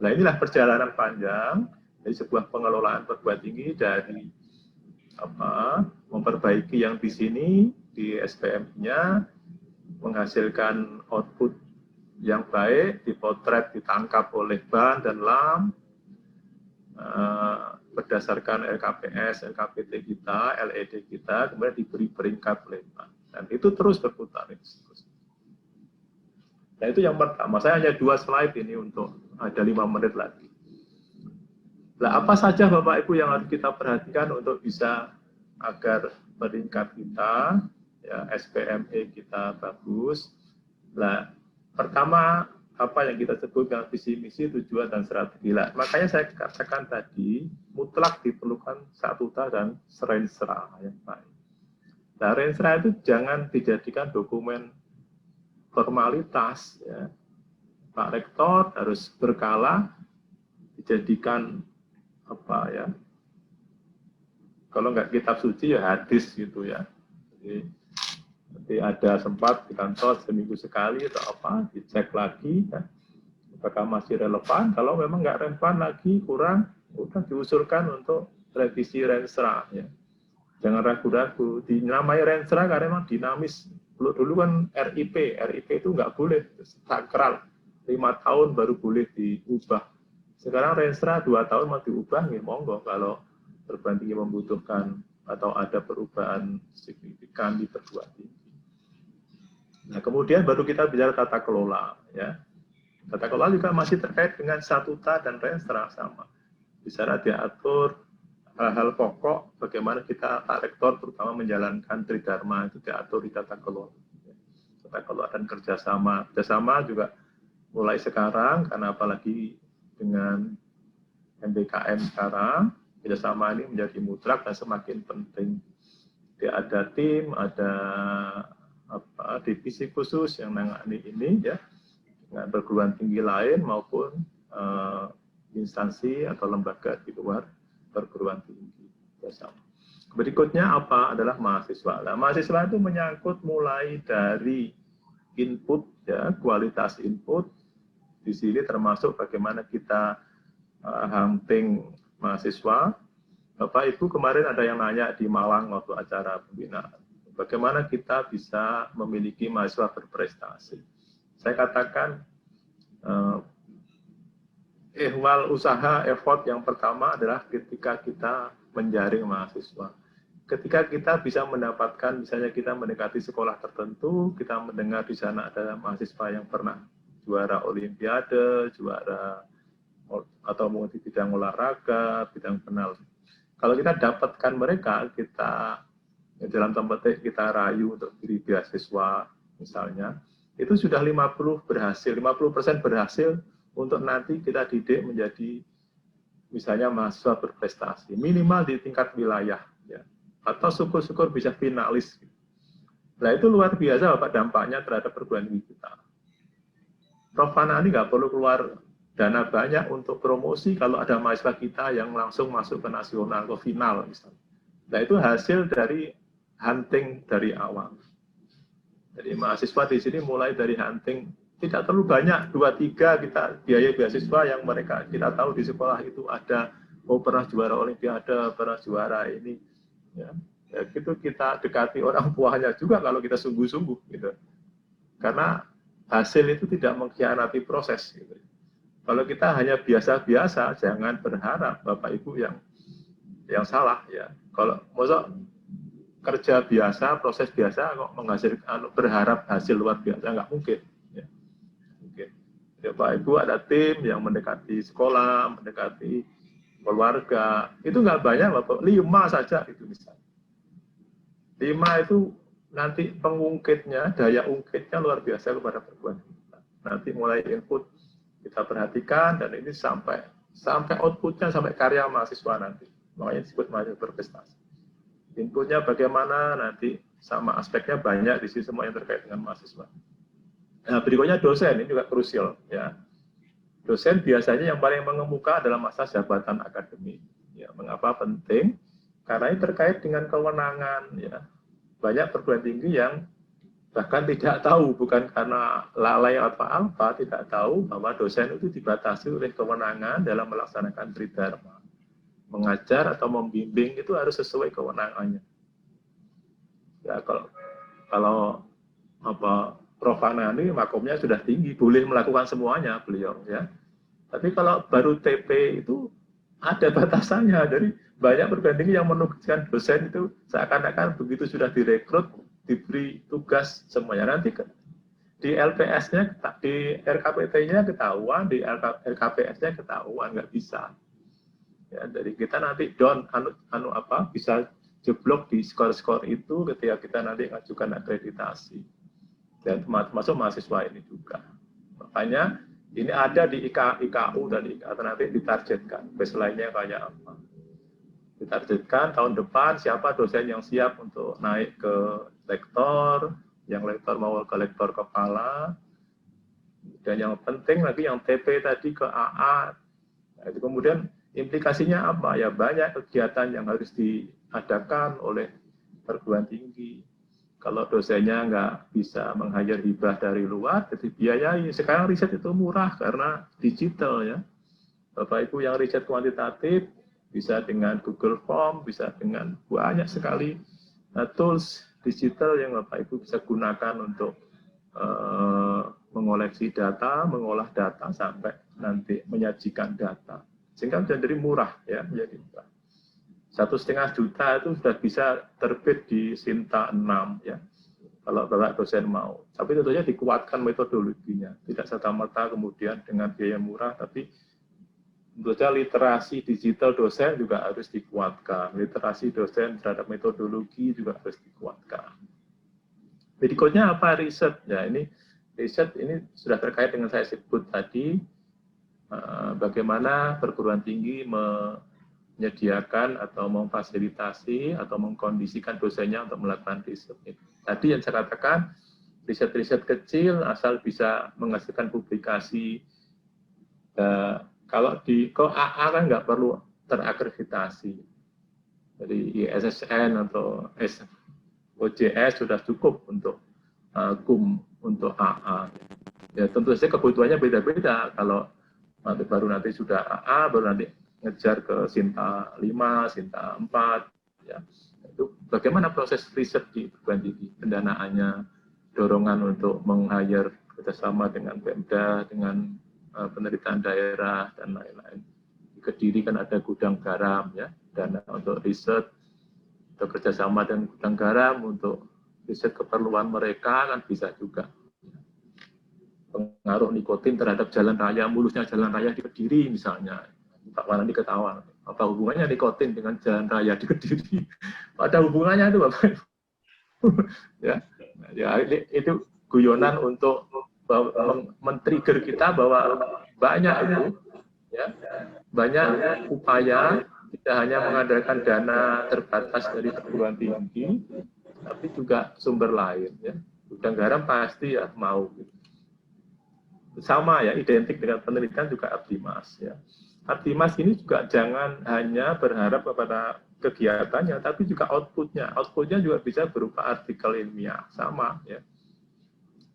E: Nah, inilah perjalanan panjang dari sebuah pengelolaan perguruan tinggi dari memperbaiki yang di sini di SPM-nya, menghasilkan output yang baik, dipotret, ditangkap oleh BAN dan LAM, berdasarkan LKPS, LKPT kita, LED kita, kemudian diberi peringkat oleh BAN. Dan itu terus berputar. Nah, itu yang pertama. Saya hanya 2 slide ini untuk ada 5 menit lagi. Nah, apa saja Bapak Ibu yang harus kita perhatikan untuk bisa agar peringkat kita, ya, SPME kita bagus. Nah, pertama, apa yang kita sebut dengan visi misi, tujuan, dan strategi. Nah, makanya saya katakan tadi, mutlak diperlukan statuta dan rensra yang baik. Nah, rensra itu jangan dijadikan dokumen formalitas, ya. Pak Rektor harus berkala dijadikan kalau nggak kitab suci ya hadis gitu ya. Jadi, Nanti ada sempat di kantor seminggu sekali atau apa, dicek lagi, ya, apakah masih relevan. Kalau memang nggak relevan lagi, kurang, udah diusulkan untuk revisi Renstra. Ya. Jangan ragu-ragu, dinamai Renstra karena memang dinamis. Dulu kan RIP itu nggak boleh, sakral. 5 tahun baru boleh diubah. Sekarang Renstra 2 tahun mau diubah, ya monggo kalau perguruan tinggi membutuhkan atau ada perubahan signifikan di perguruan tinggi. Nah, kemudian baru kita bicara tata kelola. Ya. Tata kelola juga masih terkait dengan statuta dan Renstra sama. Di sana diatur hal-hal pokok bagaimana kita Pak Rektor terutama menjalankan Tridharma itu diatur di tata kelola. Tata kelola dan kerjasama. Kerjasama juga mulai sekarang, karena apalagi dengan MBKM sekarang, kerjasama ini menjadi mutlak dan semakin penting. Ada tim, ada divisi khusus yang menangani ini, ya, dengan perguruan tinggi lain maupun instansi atau lembaga di luar perguruan tinggi. Berikutnya apa adalah mahasiswa. Nah, mahasiswa itu menyangkut mulai dari input, ya, kualitas input. Di sini termasuk bagaimana kita hunting mahasiswa. Bapak Ibu kemarin ada yang nanya di Malang waktu acara pembinaan. Bagaimana kita bisa memiliki mahasiswa berprestasi. Saya katakan ihwal usaha, effort yang pertama adalah ketika kita menjaring mahasiswa. Ketika kita bisa mendapatkan, misalnya kita mendekati sekolah tertentu, kita mendengar di sana ada mahasiswa yang pernah juara olimpiade, juara atau mungkin di bidang olahraga, bidang penal. Kalau kita dapatkan mereka, kita dalam tanda petik kita rayu untuk diri beasiswa misalnya, itu sudah 50% berhasil untuk nanti kita didik menjadi misalnya mahasiswa berprestasi, minimal di tingkat wilayah, ya. Atau syukur-syukur bisa finalis. Nah itu luar biasa Bapak dampaknya terhadap perguruan tinggi kita. Prof. Fanani nggak perlu keluar dana banyak untuk promosi kalau ada mahasiswa kita yang langsung masuk ke nasional, ke final misalnya. Nah itu hasil dari hunting dari awal. Jadi mahasiswa di sini mulai dari hunting, tidak terlalu banyak, 2-3 kita biaya beasiswa yang mereka kita tahu di sekolah itu ada, pernah juara olimpiade, pernah juara ini, ya gitu kita dekati orang tuanya juga kalau kita sungguh-sungguh gitu. Karena hasil itu tidak mengkhianati proses gitu. Kalau kita hanya biasa-biasa, jangan berharap Bapak Ibu yang salah ya. Kalau maksud kerja biasa, proses biasa kok menghasilkan berharap hasil luar biasa, nggak mungkin. Ya. Mungkin. Ya, Bapak Ibu ada tim yang mendekati sekolah, mendekati keluarga, itu nggak banyak Bapak, 5 saja itu misalnya. 5 itu nanti pengungkitnya, daya ungkitnya luar biasa kepada perguruan kita. Nanti mulai input kita perhatikan dan ini sampai outputnya sampai karya mahasiswa nanti, makanya disebut mahasiswa berprestasi. Inputnya bagaimana nanti sama aspeknya banyak di sini semua yang terkait dengan mahasiswa. Nah berikutnya dosen ini juga krusial ya. Dosen biasanya yang paling mengemuka adalah masa jabatan akademik. Ya, mengapa penting? Karena ini terkait dengan kewenangan ya. Banyak perguruan tinggi yang bahkan tidak tahu, bukan karena lalai atau apa, tidak tahu bahwa dosen itu dibatasi oleh kewenangan dalam melaksanakan Tridharma. Mengajar atau membimbing itu harus sesuai kewenangannya. Ya, kalau Prof. Fanani makomnya sudah tinggi, boleh melakukan semuanya beliau ya. Tapi kalau baru TP itu ada batasannya. Dari banyak perguruan tinggi yang menugaskan dosen itu seakan-akan begitu sudah direkrut, diberi tugas semuanya. Nanti di LPS-nya, di RKPT-nya ketahuan, di RKPS-nya ketahuan, nggak bisa. Ya, dari kita nanti bisa jeblok di skor-skor itu ketika kita nanti mengajukan akreditasi. Dan termasuk mahasiswa ini juga. Makanya ini ada di IKU dan IKU nanti ditargetkan. Baseline-nya kayak apa? Ditargetkan tahun depan siapa dosen yang siap untuk naik ke lektor, yang lektor mau ke lektor kepala, dan yang penting lagi yang TP tadi ke AA. Nah, itu kemudian implikasinya apa? Ya banyak kegiatan yang harus diadakan oleh perguruan tinggi. Kalau dosennya nggak bisa meng-hire hibah dari luar, jadi biayai. Sekarang riset itu murah karena digital ya. Bapak Ibu yang riset kuantitatif bisa dengan Google Form, bisa dengan banyak sekali tools digital yang Bapak Ibu bisa gunakan untuk mengoleksi data, mengolah data sampai nanti menyajikan data. Sehingga menjadi murah ya, menjadi murah. 1,5 juta itu sudah bisa terbit di Sinta 6 ya, kalau Bapak dosen mau. Tapi tentunya dikuatkan metodologinya, tidak serta-merta kemudian dengan biaya murah, tapi tentu saja literasi digital dosen juga harus dikuatkan, literasi dosen terhadap metodologi juga harus dikuatkan. Berikutnya apa? Riset. Ya, ini riset ini sudah terkait dengan saya sebut tadi, bagaimana perguruan tinggi menyediakan atau memfasilitasi atau mengkondisikan dosennya untuk melakukan riset. Tadi yang saya katakan, riset-riset kecil asal bisa menghasilkan publikasi. Kalau di AA kan nggak perlu terakreditasi. Dari ISSN atau OJS sudah cukup untuk KUM, untuk AA. Ya tentu saja kebutuhannya beda-beda. Kalau baru nanti sudah AA, baru nanti ngejar ke Sinta 5, Sinta 4, ya. Itu bagaimana proses riset di perguruan tinggi, pendanaannya, dorongan untuk meng-hire kerjasama dengan Pemda, dengan penelitian daerah, dan lain-lain. Di Kediri kan ada gudang garam, ya, dana untuk riset, atau kerjasama dengan gudang garam untuk riset keperluan mereka kan bisa juga. Pengaruh nikotin terhadap jalan raya, mulusnya jalan raya di Kediri misalnya. Pak Wanandi ketawa, apa hubungannya nikotin dengan jalan raya di Kediri? Ada hubungannya itu Bapak. Ya, itu guyonan untuk men-trigger kita bahwa banyak itu, ya, banyak upaya tidak hanya mengandalkan dana terbatas dari perguruan tinggi, tapi juga sumber lain. Ya, gudang garam pasti ya mau. Sama ya, identik dengan penelitian juga Abdimas. Ya. Abdimas ini juga jangan hanya berharap kepada kegiatannya, tapi juga outputnya. Outputnya juga bisa berupa artikel ilmiah, sama ya.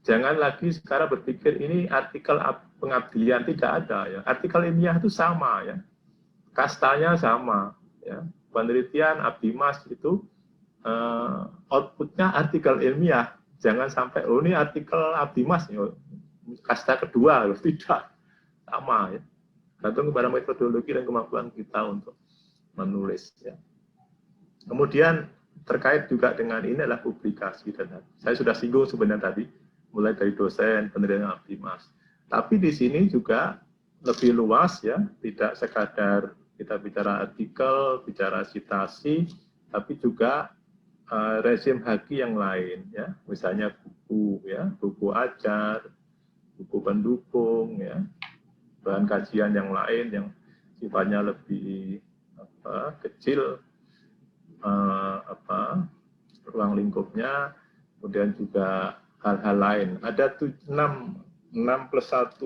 E: Jangan lagi sekarang berpikir ini artikel pengabdian, tidak ada ya. Artikel ilmiah itu sama ya, kastanya sama ya. Penelitian Abdimas itu outputnya artikel ilmiah. Jangan sampai oh ini artikel Abdimas ya, kasta kedua, tidak sama ya. Gantung kepada metodologi dan kemampuan kita untuk menulis. Ya. Kemudian terkait juga dengan ini adalah publikasi. Dan saya sudah singgung sebenarnya tadi, mulai dari dosen, penelitian Abdimas. Tapi di sini juga lebih luas ya, tidak sekadar kita bicara artikel, bicara citasi, tapi juga rezim haki yang lain ya, misalnya buku ya, buku ajar, buku pendukung ya. Bahan kajian yang lain yang sifatnya lebih kecil, ruang lingkupnya, kemudian juga hal-hal lain. Ada 6 plus 1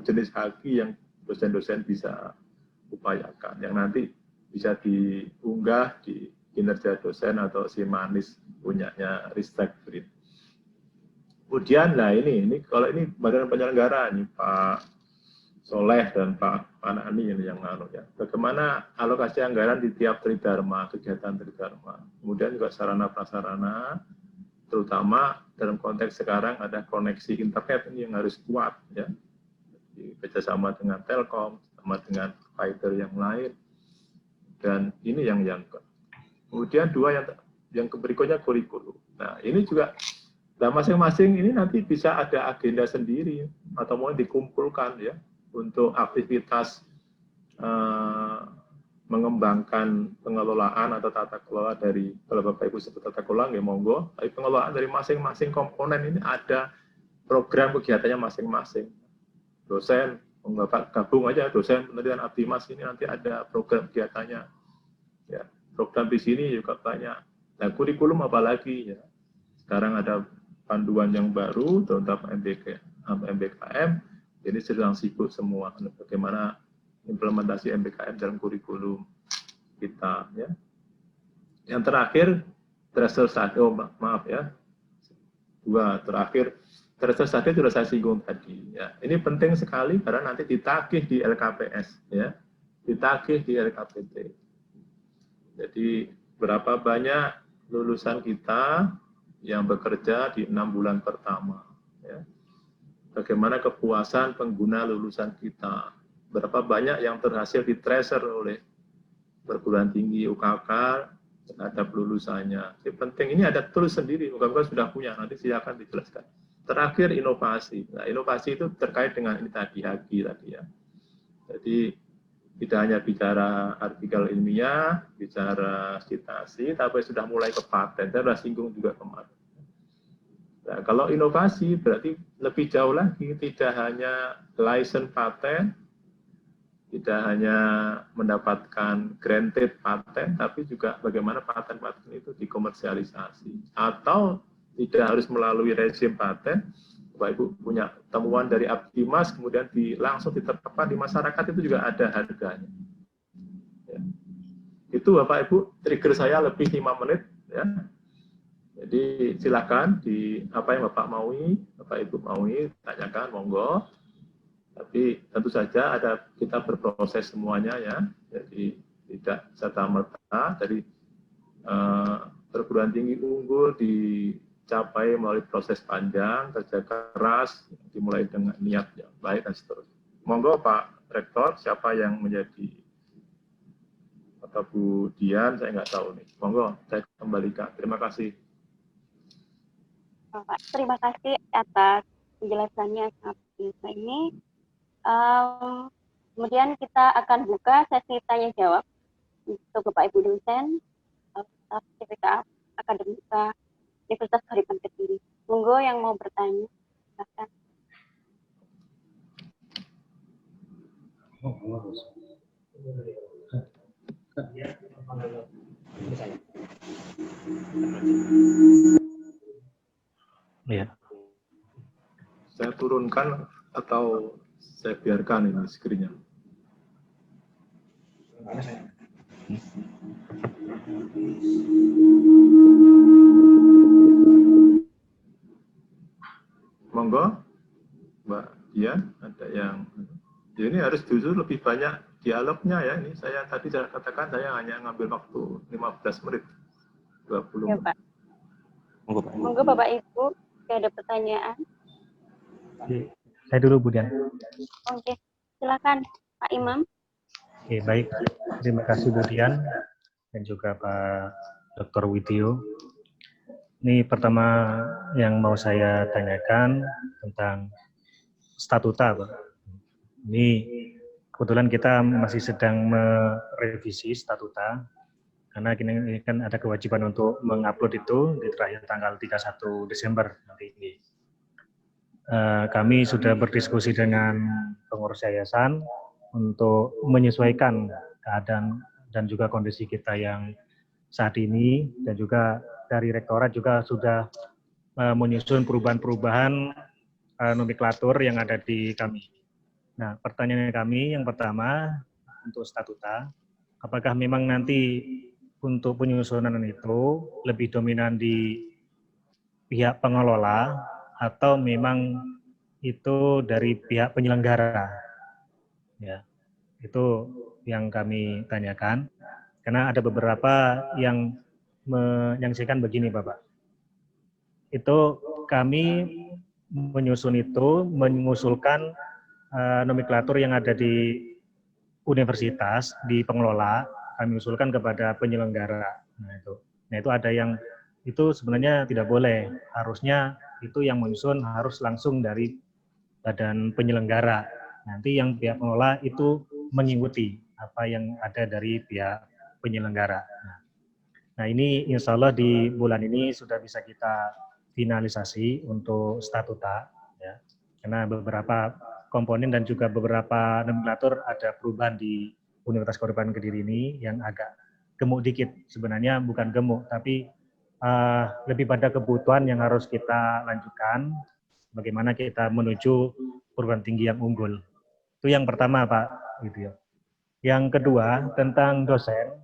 E: jenis haki yang dosen-dosen bisa upayakan, yang nanti bisa diunggah di kinerja dosen atau Simanis punyanya Ristek Brin. Kemudian, nah ini kalau ini badan penyelenggara nih Pak Soleh dan Pak Anani yang ya. Bagaimana alokasi anggaran di tiap tridharma, kegiatan tridharma. Kemudian juga sarana prasarana, terutama dalam konteks sekarang ada koneksi internet ini yang harus kuat ya. Bekerjasama dengan Telkom, sama dengan provider yang lain. Dan ini yang kemudian dua yang berikutnya kurikulum. Nah, ini juga masing-masing ini nanti bisa ada agenda sendiri atau mau dikumpulkan ya. Untuk aktivitas mengembangkan pengelolaan atau tata kelola dari, kalau Bapak Ibu sebut tata kelola, ya monggo, tapi pengelolaan dari masing-masing komponen ini ada program kegiatannya masing-masing. Dosen, Bapak gabung aja, dosen penelitian Abdimas ini nanti ada program kegiatannya. Ya, program di sini juga banyak. Nah, kurikulum apalagi ya. Sekarang ada panduan yang baru, terutama MBKM, ini sedang sibuk semua, bagaimana implementasi MBKM dalam kurikulum kita. Ya. Yang terakhir, threshold study, maaf ya, 2 terakhir threshold study sudah saya singgung tadi. Ya, ini penting sekali karena nanti ditagih di LKPS, ya, ditagih di LKPT. Jadi berapa banyak lulusan kita yang bekerja di 6 bulan pertama, ya. Bagaimana kepuasan pengguna lulusan kita, berapa banyak yang berhasil di-tracer oleh perguruan tinggi UKK terhadap lulusannya. Ini penting, ini ada tools sendiri, moga-moga sudah punya, nanti silakan dijelaskan. Terakhir inovasi. Nah, inovasi itu terkait dengan ini tadi, HAGI tadi ya. Jadi tidak hanya bicara artikel ilmiah, bicara citasi, tapi sudah mulai ke paten. Saya sudah singgung juga kemarin. Nah, kalau inovasi berarti lebih jauh lagi, tidak hanya license paten, tidak hanya mendapatkan granted paten, tapi juga bagaimana paten-paten itu dikomersialisasi. Atau tidak harus melalui rezim paten, Bapak Ibu punya temuan dari Abdimas, kemudian langsung ditetapkan di masyarakat, itu juga ada harganya. Ya. Itu Bapak Ibu, trigger saya lebih 5 menit. Ya. Jadi silakan di apa yang Bapak maui, Bapak Ibu maui, tanyakan, monggo. Tapi tentu saja kita berproses semuanya ya, jadi tidak serta-merta dari perguruan tinggi unggul dicapai melalui proses panjang, kerja keras, dimulai dengan niat yang baik dan seterusnya. Monggo Pak Rektor, siapa yang menjadi atau Bu Dian, saya nggak tahu nih. Monggo, saya kembalikan. Terima kasih.
A: Pak, terima kasih atas penjelasannya ini. Kemudian kita akan buka sesi tanya jawab untuk Bapak Ibu dosen sertifikat akademika Universitas Karipan Kediri. Monggo yang mau bertanya, silakan.
B: Ya.
E: Saya turunkan atau saya biarkan ini screen-nya. Monggo, Mbak Dian, ada yang ya ini harus justru lebih banyak dialognya ya. Ini saya tadi sudah katakan saya hanya ngambil waktu 15 menit, 20
A: ya,
E: menit.
A: Pak. Monggo Bapak Ibu, ada pertanyaan.
B: Saya dulu, Bu Dian.
A: Oke, silakan Pak Imam.
B: Oke, baik. Terima kasih Bu Dian dan juga Pak Dr. Widyo. Ini pertama yang mau saya tanyakan tentang statuta, Pak. Ini kebetulan kita masih sedang merevisi statuta, karena ini kan ada kewajiban untuk mengupload itu di terakhir tanggal 31 Desember nanti ini. Kami sudah berdiskusi dengan pengurus yayasan untuk menyesuaikan keadaan dan juga kondisi kita yang saat ini, dan juga dari rektorat juga sudah menyusun perubahan-perubahan nomenklatur yang ada di kami. Nah, pertanyaan kami yang pertama untuk statuta, apakah memang nanti untuk penyusunan itu lebih dominan di pihak pengelola atau memang itu dari pihak penyelenggara? Ya, itu yang kami tanyakan. Karena ada beberapa yang menyaksikan begini, Bapak. Itu kami menyusun itu, mengusulkan nomenklatur yang ada di universitas, di pengelola, kami usulkan kepada penyelenggara. Nah itu ada yang itu sebenarnya tidak boleh. Harusnya itu yang menyusun harus langsung dari badan penyelenggara. Nanti yang pihak pengelola itu mengikuti apa yang ada dari pihak penyelenggara. Nah ini insya Allah di bulan ini sudah bisa kita finalisasi untuk statuta, ya. Karena beberapa komponen dan juga beberapa nomenklatur ada perubahan di Universitas Karipan Kediri ini yang agak gemuk dikit. Sebenarnya bukan gemuk, tapi lebih pada kebutuhan yang harus kita lanjutkan, bagaimana kita menuju perguruan tinggi yang unggul. Itu yang pertama, Pak. Gitu ya. Yang kedua, tentang dosen,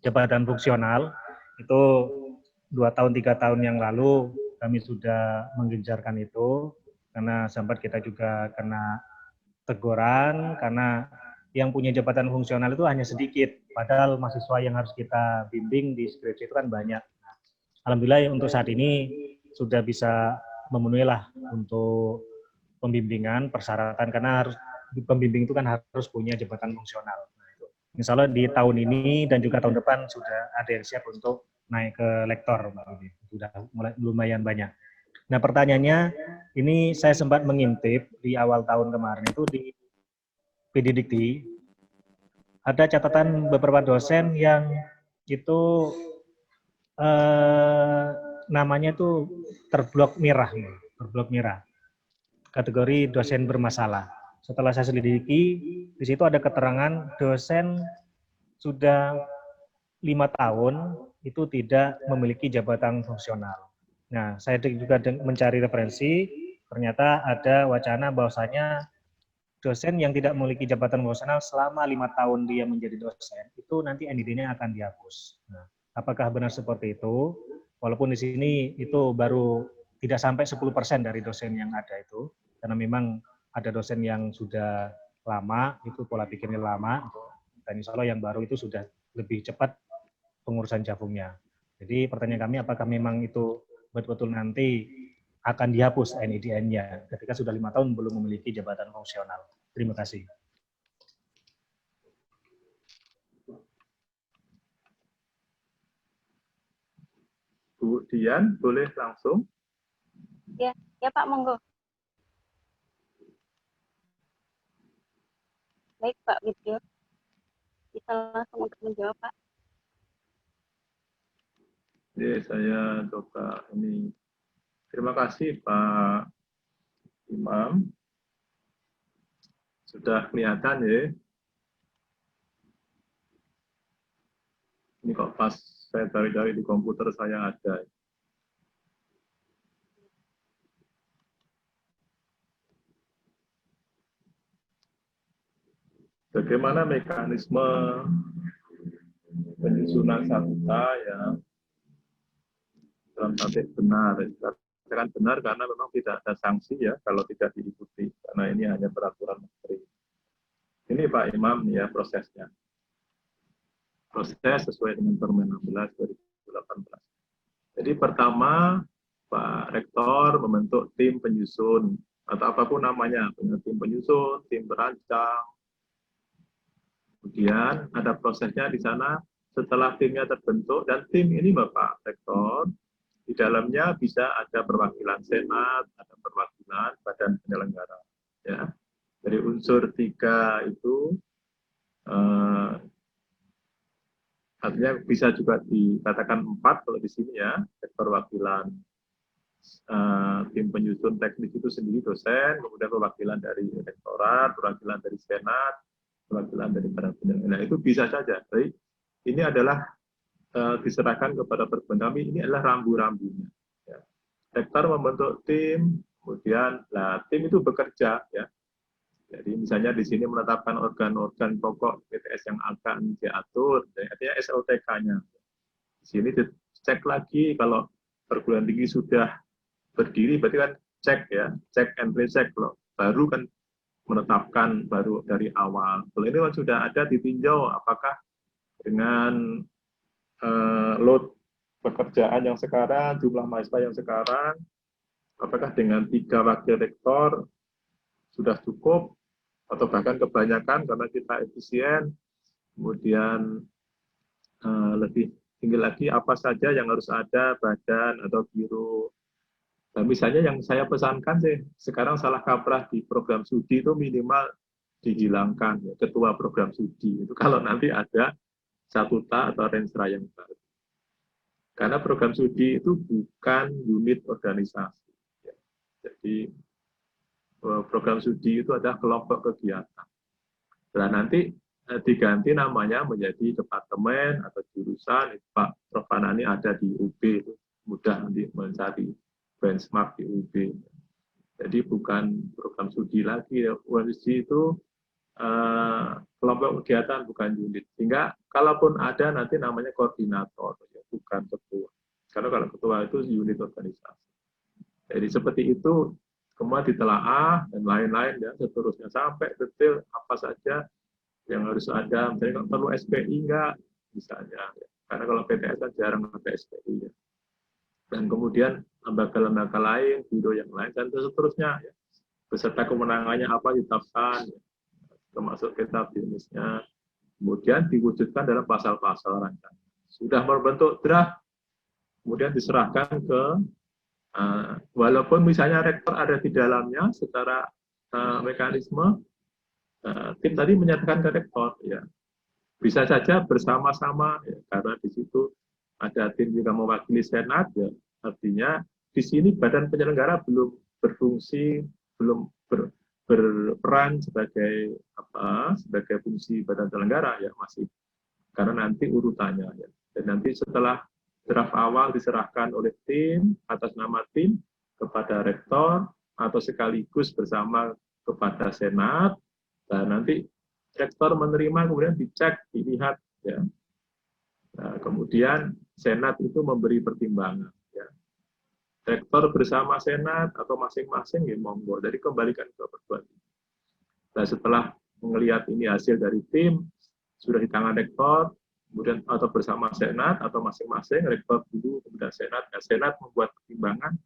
B: jabatan fungsional, itu 2 tahun 3 tahun yang lalu kami sudah menggencarkan itu karena sempat kita juga kena teguran karena yang punya jabatan fungsional itu hanya sedikit, padahal mahasiswa yang harus kita bimbing di skripsi itu kan banyak. Alhamdulillah untuk saat ini sudah bisa memenuhi lah untuk pembimbingan, persyaratan, karena harus pembimbing itu kan harus punya jabatan fungsional. Nah, itu. Insya Allah di tahun ini dan juga tahun depan sudah ada yang siap untuk naik ke lektor, Mbak Rudy. Sudah mulai lumayan banyak. Nah pertanyaannya, ini saya sempat mengintip di awal tahun kemarin itu di PDDikti, ada catatan beberapa dosen yang itu namanya itu terblok merah, kategori dosen bermasalah. Setelah saya selidiki, di situ ada keterangan dosen sudah 5 tahun itu tidak memiliki jabatan fungsional. Nah, saya juga mencari referensi, ternyata ada wacana bahwasanya dosen yang tidak memiliki jabatan fungsional selama 5 tahun dia menjadi dosen, itu nanti NID-nya akan dihapus. Nah, apakah benar seperti itu? Walaupun di sini itu baru tidak sampai 10% dari dosen yang ada itu, karena memang ada dosen yang sudah lama, itu pola pikirnya lama, dan insya Allah yang baru itu sudah lebih cepat pengurusan jafungnya. Jadi pertanyaan kami, apakah memang itu betul-betul nanti akan dihapus NIDN-nya ketika sudah 5 tahun belum memiliki jabatan fungsional. Terima kasih.
E: Bu Dian, boleh langsung?
A: Ya Pak, monggo. Baik Pak Widyo, bisa langsung untuk menjawab Pak.
E: Ya, saya coba ini. Terima kasih Pak Imam. Sudah kelihatan ya. Ini kok pas saya cari-cari di komputer saya ada. Bagaimana mekanisme penyusunan statuta yang dalam titik benar? Katakan benar karena memang tidak ada sanksi ya kalau tidak diikuti, karena ini hanya peraturan menteri. Ini Pak Imam ya prosesnya. Proses sesuai dengan Permen 16 2018. Jadi pertama Pak Rektor membentuk tim penyusun atau apapun namanya, tim penyusun, tim perancang. Kemudian ada prosesnya di sana. Setelah timnya terbentuk, dan tim ini Bapak Rektor, di dalamnya bisa ada perwakilan Senat, ada perwakilan Badan Penyelenggara. Ya. Dari unsur 3 itu, artinya bisa juga dikatakan 4 kalau di sini ya, perwakilan tim penyusun teknis itu sendiri dosen, kemudian perwakilan dari rektorat, perwakilan dari Senat, perwakilan dari Badan Penyelenggara. Nah, itu bisa saja. Jadi, ini adalah diserahkan kepada perguruan kami, ini adalah rambu-rambunya. Ya. Rektor membentuk tim, kemudian tim itu bekerja. Ya. Jadi misalnya di sini menetapkan organ-organ pokok PTS yang akan diatur, artinya SLTK-nya. Di sini dicek lagi kalau perguruan tinggi sudah berdiri, berarti kan cek ya, cek and recheck loh. Baru kan menetapkan baru dari awal. Kalau ini kan sudah ada ditinjau apakah dengan load pekerjaan yang sekarang, jumlah mahasiswa yang sekarang, apakah dengan 3 wakil rektor sudah cukup, atau bahkan kebanyakan karena kita efisien, kemudian lebih tinggi lagi apa saja yang harus ada, badan atau biro. Nah, misalnya yang saya pesankan sih, sekarang salah kaprah di program studi itu minimal dihilangkan, ya, ketua program studi. Itu kalau nanti ada statuta atau renstra yang baru. Karena program studi itu bukan unit organisasi. Ya. Jadi program studi itu adalah kelompok kegiatan. Dan nanti diganti namanya menjadi departemen atau jurusan. Pak Prof. Anani ada di UB, itu mudah nanti mencari benchmark di UB. Jadi bukan program studi lagi. UNSG itu kelompok kegiatan bukan unit. Sehingga kalaupun ada nanti namanya koordinator, ya, bukan ketua. Karena kalau ketua itu unit organisasi. Jadi seperti itu, kemudian ditelaah dan lain-lain ya, seterusnya sampai detail apa saja yang harus ada. Misalnya kalau perlu SPI enggak, misalnya. Ya. Karena kalau PTS kan jarang ada SPI ya. Dan kemudian lembaga-lembaga lain, biro yang lain, dan seterusnya ya. Beserta kewenangannya apa ditetapkan, ya. Termasuk kitab jenisnya. Kemudian diwujudkan dalam pasal-pasal rancangan. Sudah membentuk draft, kemudian diserahkan ke walaupun misalnya rektor ada di dalamnya secara mekanisme, tim tadi menyatakan ke rektor, ya bisa saja bersama-sama, ya, karena di situ ada tim juga mewakili senat, ya artinya di sini badan penyelenggara belum berfungsi, belum berperan sebagai sebagai fungsi badan penyelenggara, ya masih, karena nanti urutannya, ya. Dan nanti setelah draft awal diserahkan oleh tim atas nama tim kepada rektor atau sekaligus bersama kepada senat, dan nanti rektor menerima, kemudian dicek, dilihat, ya. Nah, kemudian senat itu memberi pertimbangan, ya. Rektor bersama senat atau masing-masing, ya monggo, jadi kembalikan ke perguruan tinggi. Nah, setelah melihat ini hasil dari tim sudah di tangan rektor, kemudian atau bersama senat atau masing-masing, rektor dulu kemudian senat, ya, senat membuat pertimbangan,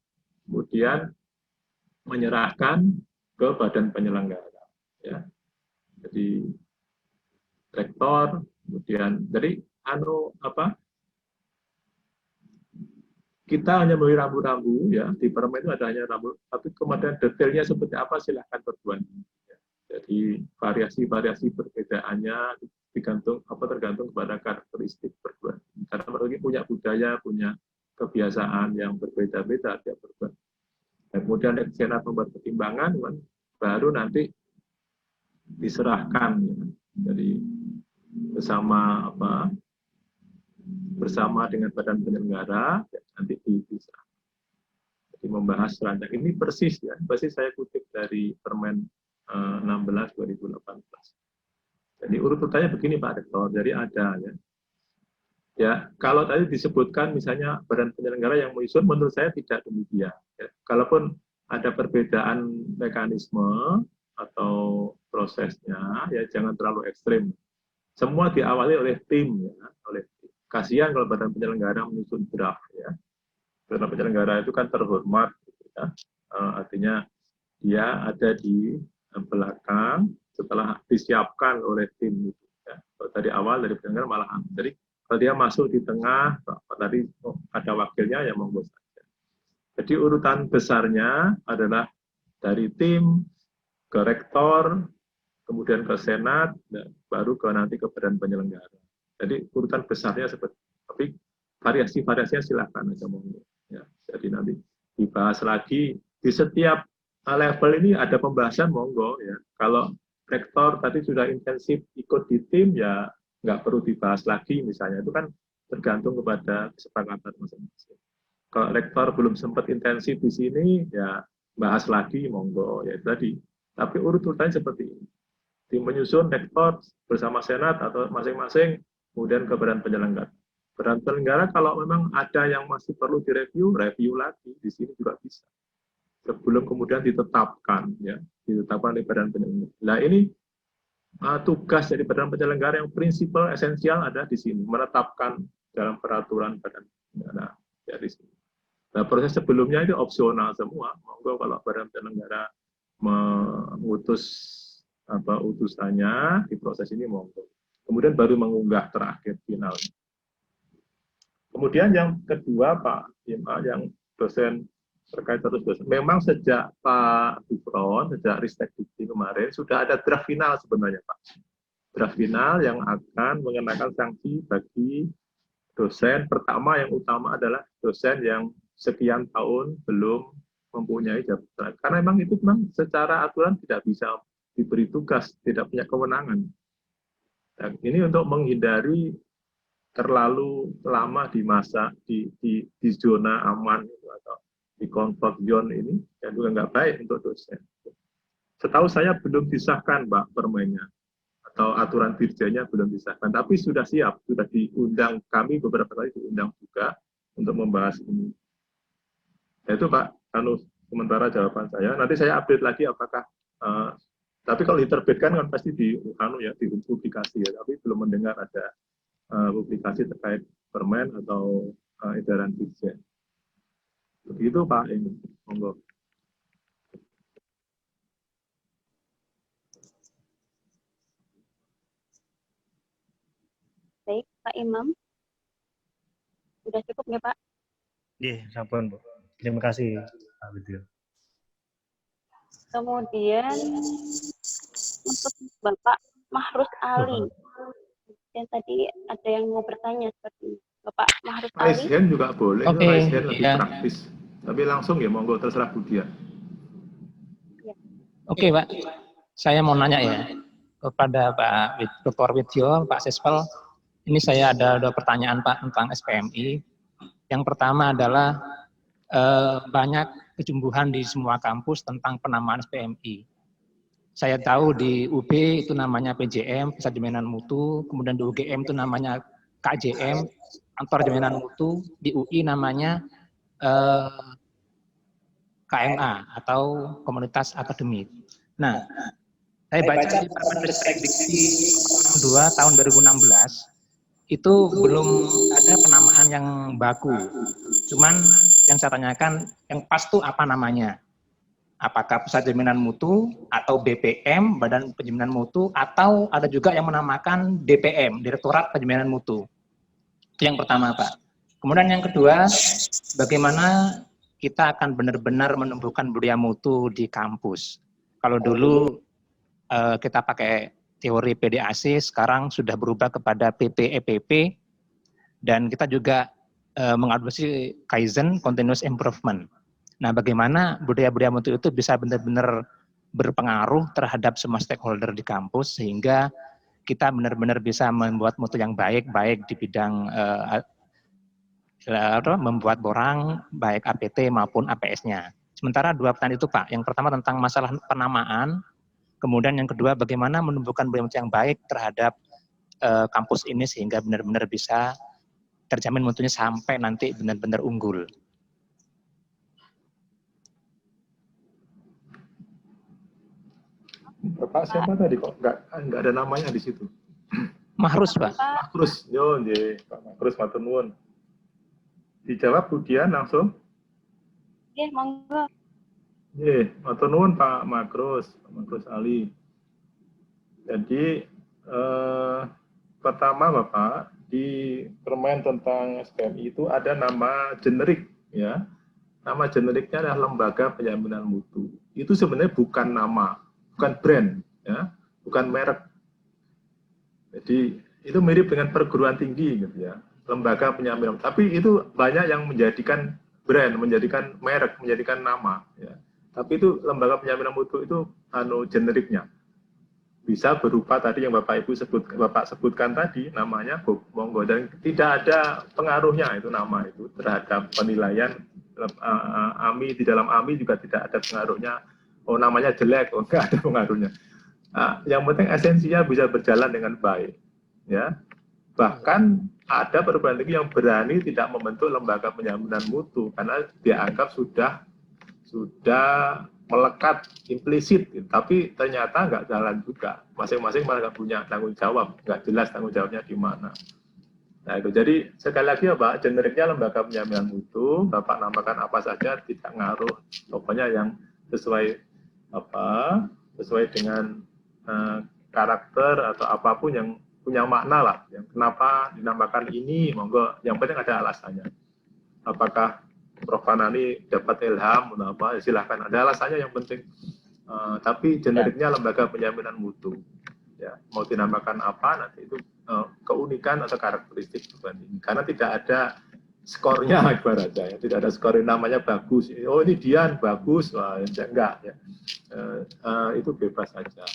E: kemudian menyerahkan ke badan penyelenggara, ya. Jadi rektor kemudian jadi kita hanya memberi rambu-rambu, ya, di permen itu ada hanya rambu, tapi kemudian detailnya seperti apa silahkan perguruan tinggi, ya. Jadi variasi-variasi perbedaannya tergantung kepada karakteristik perguruan tinggi. Karena mereka punya budaya, punya kebiasaan yang berbeda-beda tiap perguruan. Dan kemudian senat membuat pertimbangan, baru nanti diserahkan, ya. Jadi bersama dengan badan penyelenggara, ya, nanti diserahkan. Jadi membahas rancangan ini persis, ya, persis saya kutip dari Permen 16 2018. Jadi urutannya begini Pak Rektor, jadi ada, ya. Ya, kalau tadi disebutkan misalnya badan penyelenggara yang menyusun, menurut saya tidak demikian. Ya. Kalaupun ada perbedaan mekanisme atau prosesnya, ya jangan terlalu ekstrim. Semua diawali oleh tim, ya, oleh tim. Kasihan kalau badan penyelenggara menyusun draft, ya. Badan penyelenggara itu kan terhormat, ya. Artinya dia ada di belakang setelah disiapkan oleh tim itu, ya. Dari awal dari penyelenggara malah jadi kalau dia masuk di tengah, tadi ada wakilnya, ya monggo saja. Jadi urutan besarnya adalah dari tim ke rektor, kemudian ke senat, dan baru ke nanti ke badan penyelenggara. Jadi urutan besarnya seperti, tapi variasi-variasinya silakan aja monggo. Ya, jadi nanti dibahas lagi di setiap level ini ada pembahasan monggo, ya. Kalau rektor tadi sudah intensif ikut di tim, ya nggak perlu dibahas lagi misalnya, itu kan tergantung kepada kesepakatan masing-masing. Kalau rektor belum sempat intensif di sini, ya bahas lagi monggo, ya tadi. Tapi urut-urutannya seperti ini. Tim menyusun, rektor bersama senat atau masing-masing, kemudian ke badan penyelenggara. Badan penyelenggara kalau memang ada yang masih perlu direview, review lagi di sini juga bisa. Sebelum kemudian ditetapkan, ya, ditetapkan di badan penyelenggara. Nah ini tugas dari badan penyelenggara yang prinsipal esensial ada di sini, menetapkan dalam peraturan badan penyelenggara, ya, di sini. Nah proses sebelumnya itu opsional semua, monggo kalau badan penyelenggara mengutus utusannya di proses ini monggo. Kemudian baru mengunggah terakhir final. Kemudian yang kedua Pak Ima, yang dosen terkait status dosen. Memang sejak Pak Gufron, sejak Ristek Dikti kemarin sudah ada draft final sebenarnya Pak. Draft final yang akan mengenakan sanksi bagi dosen. Pertama yang utama adalah dosen yang sekian tahun belum mempunyai jabatan. Karena memang itu memang secara aturan tidak bisa diberi tugas, tidak punya kewenangan. Dan ini untuk menghindari terlalu lama di masa di zona aman atau di comfort zone ini, yang juga nggak baik untuk dosen. Setahu saya belum disahkan Pak permennya atau aturan dirjennya belum disahkan, tapi sudah siap, sudah diundang, kami beberapa kali diundang juga untuk membahas ini. Ya, itu Pak sementara jawaban saya. Nanti saya update lagi apakah tapi kalau diterbitkan kan pasti dipublikasi ya, tapi belum mendengar ada publikasi terkait permen atau edaran Dirjen. Begitu Pak, ini monggo.
A: Baik, Pak Imam. Sudah cukup ya, Pak?
B: Iya, sampun, Bu. Terima kasih, Pak Widyo.
A: Kemudian untuk Bapak Mahrus Ali. Dan tadi ada yang mau bertanya seperti ini. Bapak Mahrus Ali.
E: Raise hand juga boleh,
F: Oke,
E: raise hand lebih
F: ya.
E: praktis. Tapi langsung ya monggo, terserah Budia.
A: Ya.
F: Oke, Pak. Saya mau nanya ya kepada Pak Dr. Widyo, Pak Sespel. Ini saya ada 2 pertanyaan Pak tentang SPMI. Yang pertama adalah banyak kecemburuan di semua kampus tentang penamaan SPMI. Saya tahu di UB itu namanya PJM, Pusat Jaminan Mutu, kemudian di UGM itu namanya KJM, Kantor Jaminan Mutu, di UI namanya KMA atau Komunitas Akademik. Nah, saya baca di Permendikti 2 tahun 2016 itu belum ada penamaan yang baku. Cuman yang saya tanyakan yang pas tuh apa namanya? Apakah Pusat Jaminan Mutu atau BPM, Badan Penjaminan Mutu, atau ada juga yang menamakan DPM, Direktorat Penjaminan Mutu. Itu yang pertama, Pak. Kemudian yang kedua, bagaimana kita akan benar-benar menumbuhkan budaya mutu di kampus. Kalau dulu kita pakai teori PDAC, sekarang sudah berubah kepada PPEPP, dan kita juga mengadopsi Kaizen, Continuous Improvement. Nah, bagaimana budaya-budaya mutu itu bisa benar-benar berpengaruh terhadap semua stakeholder di kampus, sehingga kita benar-benar bisa membuat mutu yang baik di bidang membuat borang, baik APT maupun APS-nya. Sementara 2 pertanyaan itu Pak, yang pertama tentang masalah penamaan, kemudian yang kedua bagaimana menumbuhkan budaya mutu yang baik terhadap kampus ini sehingga benar-benar bisa terjamin mutunya sampai nanti benar-benar unggul.
E: Bapak siapa tadi kok nggak ada namanya di situ?
F: Mahrus, Pak.
E: Makrus, yo nggih, Pak Makrus matur nuwun. Dijawab Budian langsung.
A: Oke, monggo.
E: Nggih, matur nuwun Pak Makrus Ali. Jadi pertama Bapak, di permen tentang SPMI itu ada nama generik ya. Nama generiknya adalah Lembaga Penjaminan Mutu. Itu sebenarnya bukan nama, bukan brand ya, bukan merek. Jadi itu mirip dengan perguruan tinggi gitu ya, lembaga penjaminan. Tapi itu banyak yang menjadikan brand, menjadikan merek, menjadikan nama ya. Tapi itu lembaga penjaminan mutu itu generiknya. Bisa berupa tadi yang Bapak sebutkan tadi namanya monggo, dan tidak ada pengaruhnya itu nama itu terhadap penilaian AMI. Di dalam AMI juga tidak ada pengaruhnya. Oh namanya jelek, oh enggak ada pengaruhnya. Nah, yang penting esensinya bisa berjalan dengan baik, ya. Bahkan ada perguruan tinggi yang berani tidak membentuk lembaga penjaminan mutu karena dianggap sudah melekat implisit, tapi ternyata nggak jalan juga. Masing-masing malah nggak punya tanggung jawab, nggak jelas tanggung jawabnya di mana. Nah itu jadi sekali lagi ya Pak, generiknya lembaga penjaminan mutu, Bapak namakan apa saja tidak ngaruh, pokoknya yang sesuai dengan karakter atau apapun yang punya makna lah. Yang kenapa dinamakan ini, monggo. Yang penting ada alasannya. Apakah Prof. Fanani dapat ilham, apa? Silahkan. Ada alasannya yang penting. Tapi generiknya lembaga penjaminan mutu. Ya, mau dinamakan apa nanti itu keunikan atau karakteristik berbanding. Karena tidak ada skornya ibaratnya. Tidak ada skor namanya bagus. Oh ini Dian bagus, wah enggak ya. Itu bebas saja.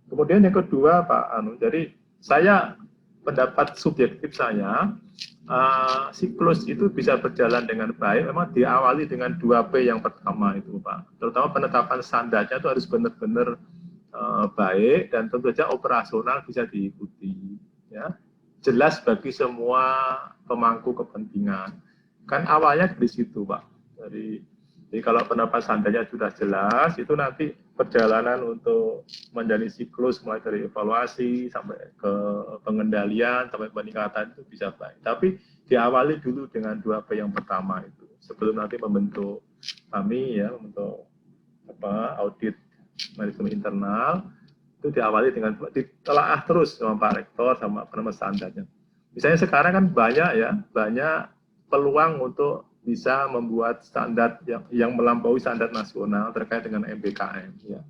E: Kemudian yang kedua Pak jadi saya pendapat subjektif saya, siklus itu bisa berjalan dengan baik memang diawali dengan 2P yang pertama itu Pak. Terutama penetapan standarnya itu harus benar-benar baik dan tentu saja operasional bisa diikuti ya. Jelas bagi semua pemangku kepentingan. kan awalnya dari situ Pak. Jadi kalau penerapan standarnya sudah jelas, itu nanti perjalanan untuk menjadi siklus mulai dari evaluasi sampai ke pengendalian sampai peningkatan itu bisa baik. Tapi diawali dulu dengan 2P yang pertama itu sebelum nanti membentuk kami ya, membentuk audit manajemen internal, itu diawali dengan ditelaah terus sama Pak Rektor sama penerapan standarnya. Misalnya sekarang kan banyak peluang untuk bisa membuat standar yang melampaui standar nasional terkait dengan MBKM. Ya.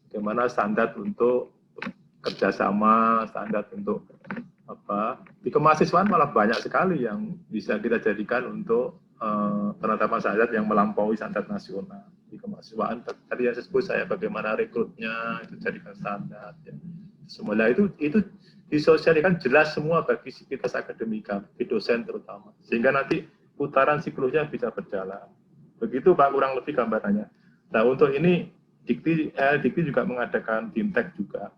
E: Bagaimana standar untuk kerjasama, standar untuk di kemahasiswaan malah banyak sekali yang bisa kita jadikan untuk penetapan standar yang melampaui standar nasional. Di kemahasiswaan tadi yang disebut saya bagaimana rekrutnya itu jadikan standar. Ya. Semula itu disosialisasikan jelas semua bagi sivitas akademika, di dosen terutama. Sehingga nanti putaran siklusnya bisa berjalan. Begitu Pak kurang lebih gambarannya. Nah untuk ini Dikti juga mengadakan Bimtek juga.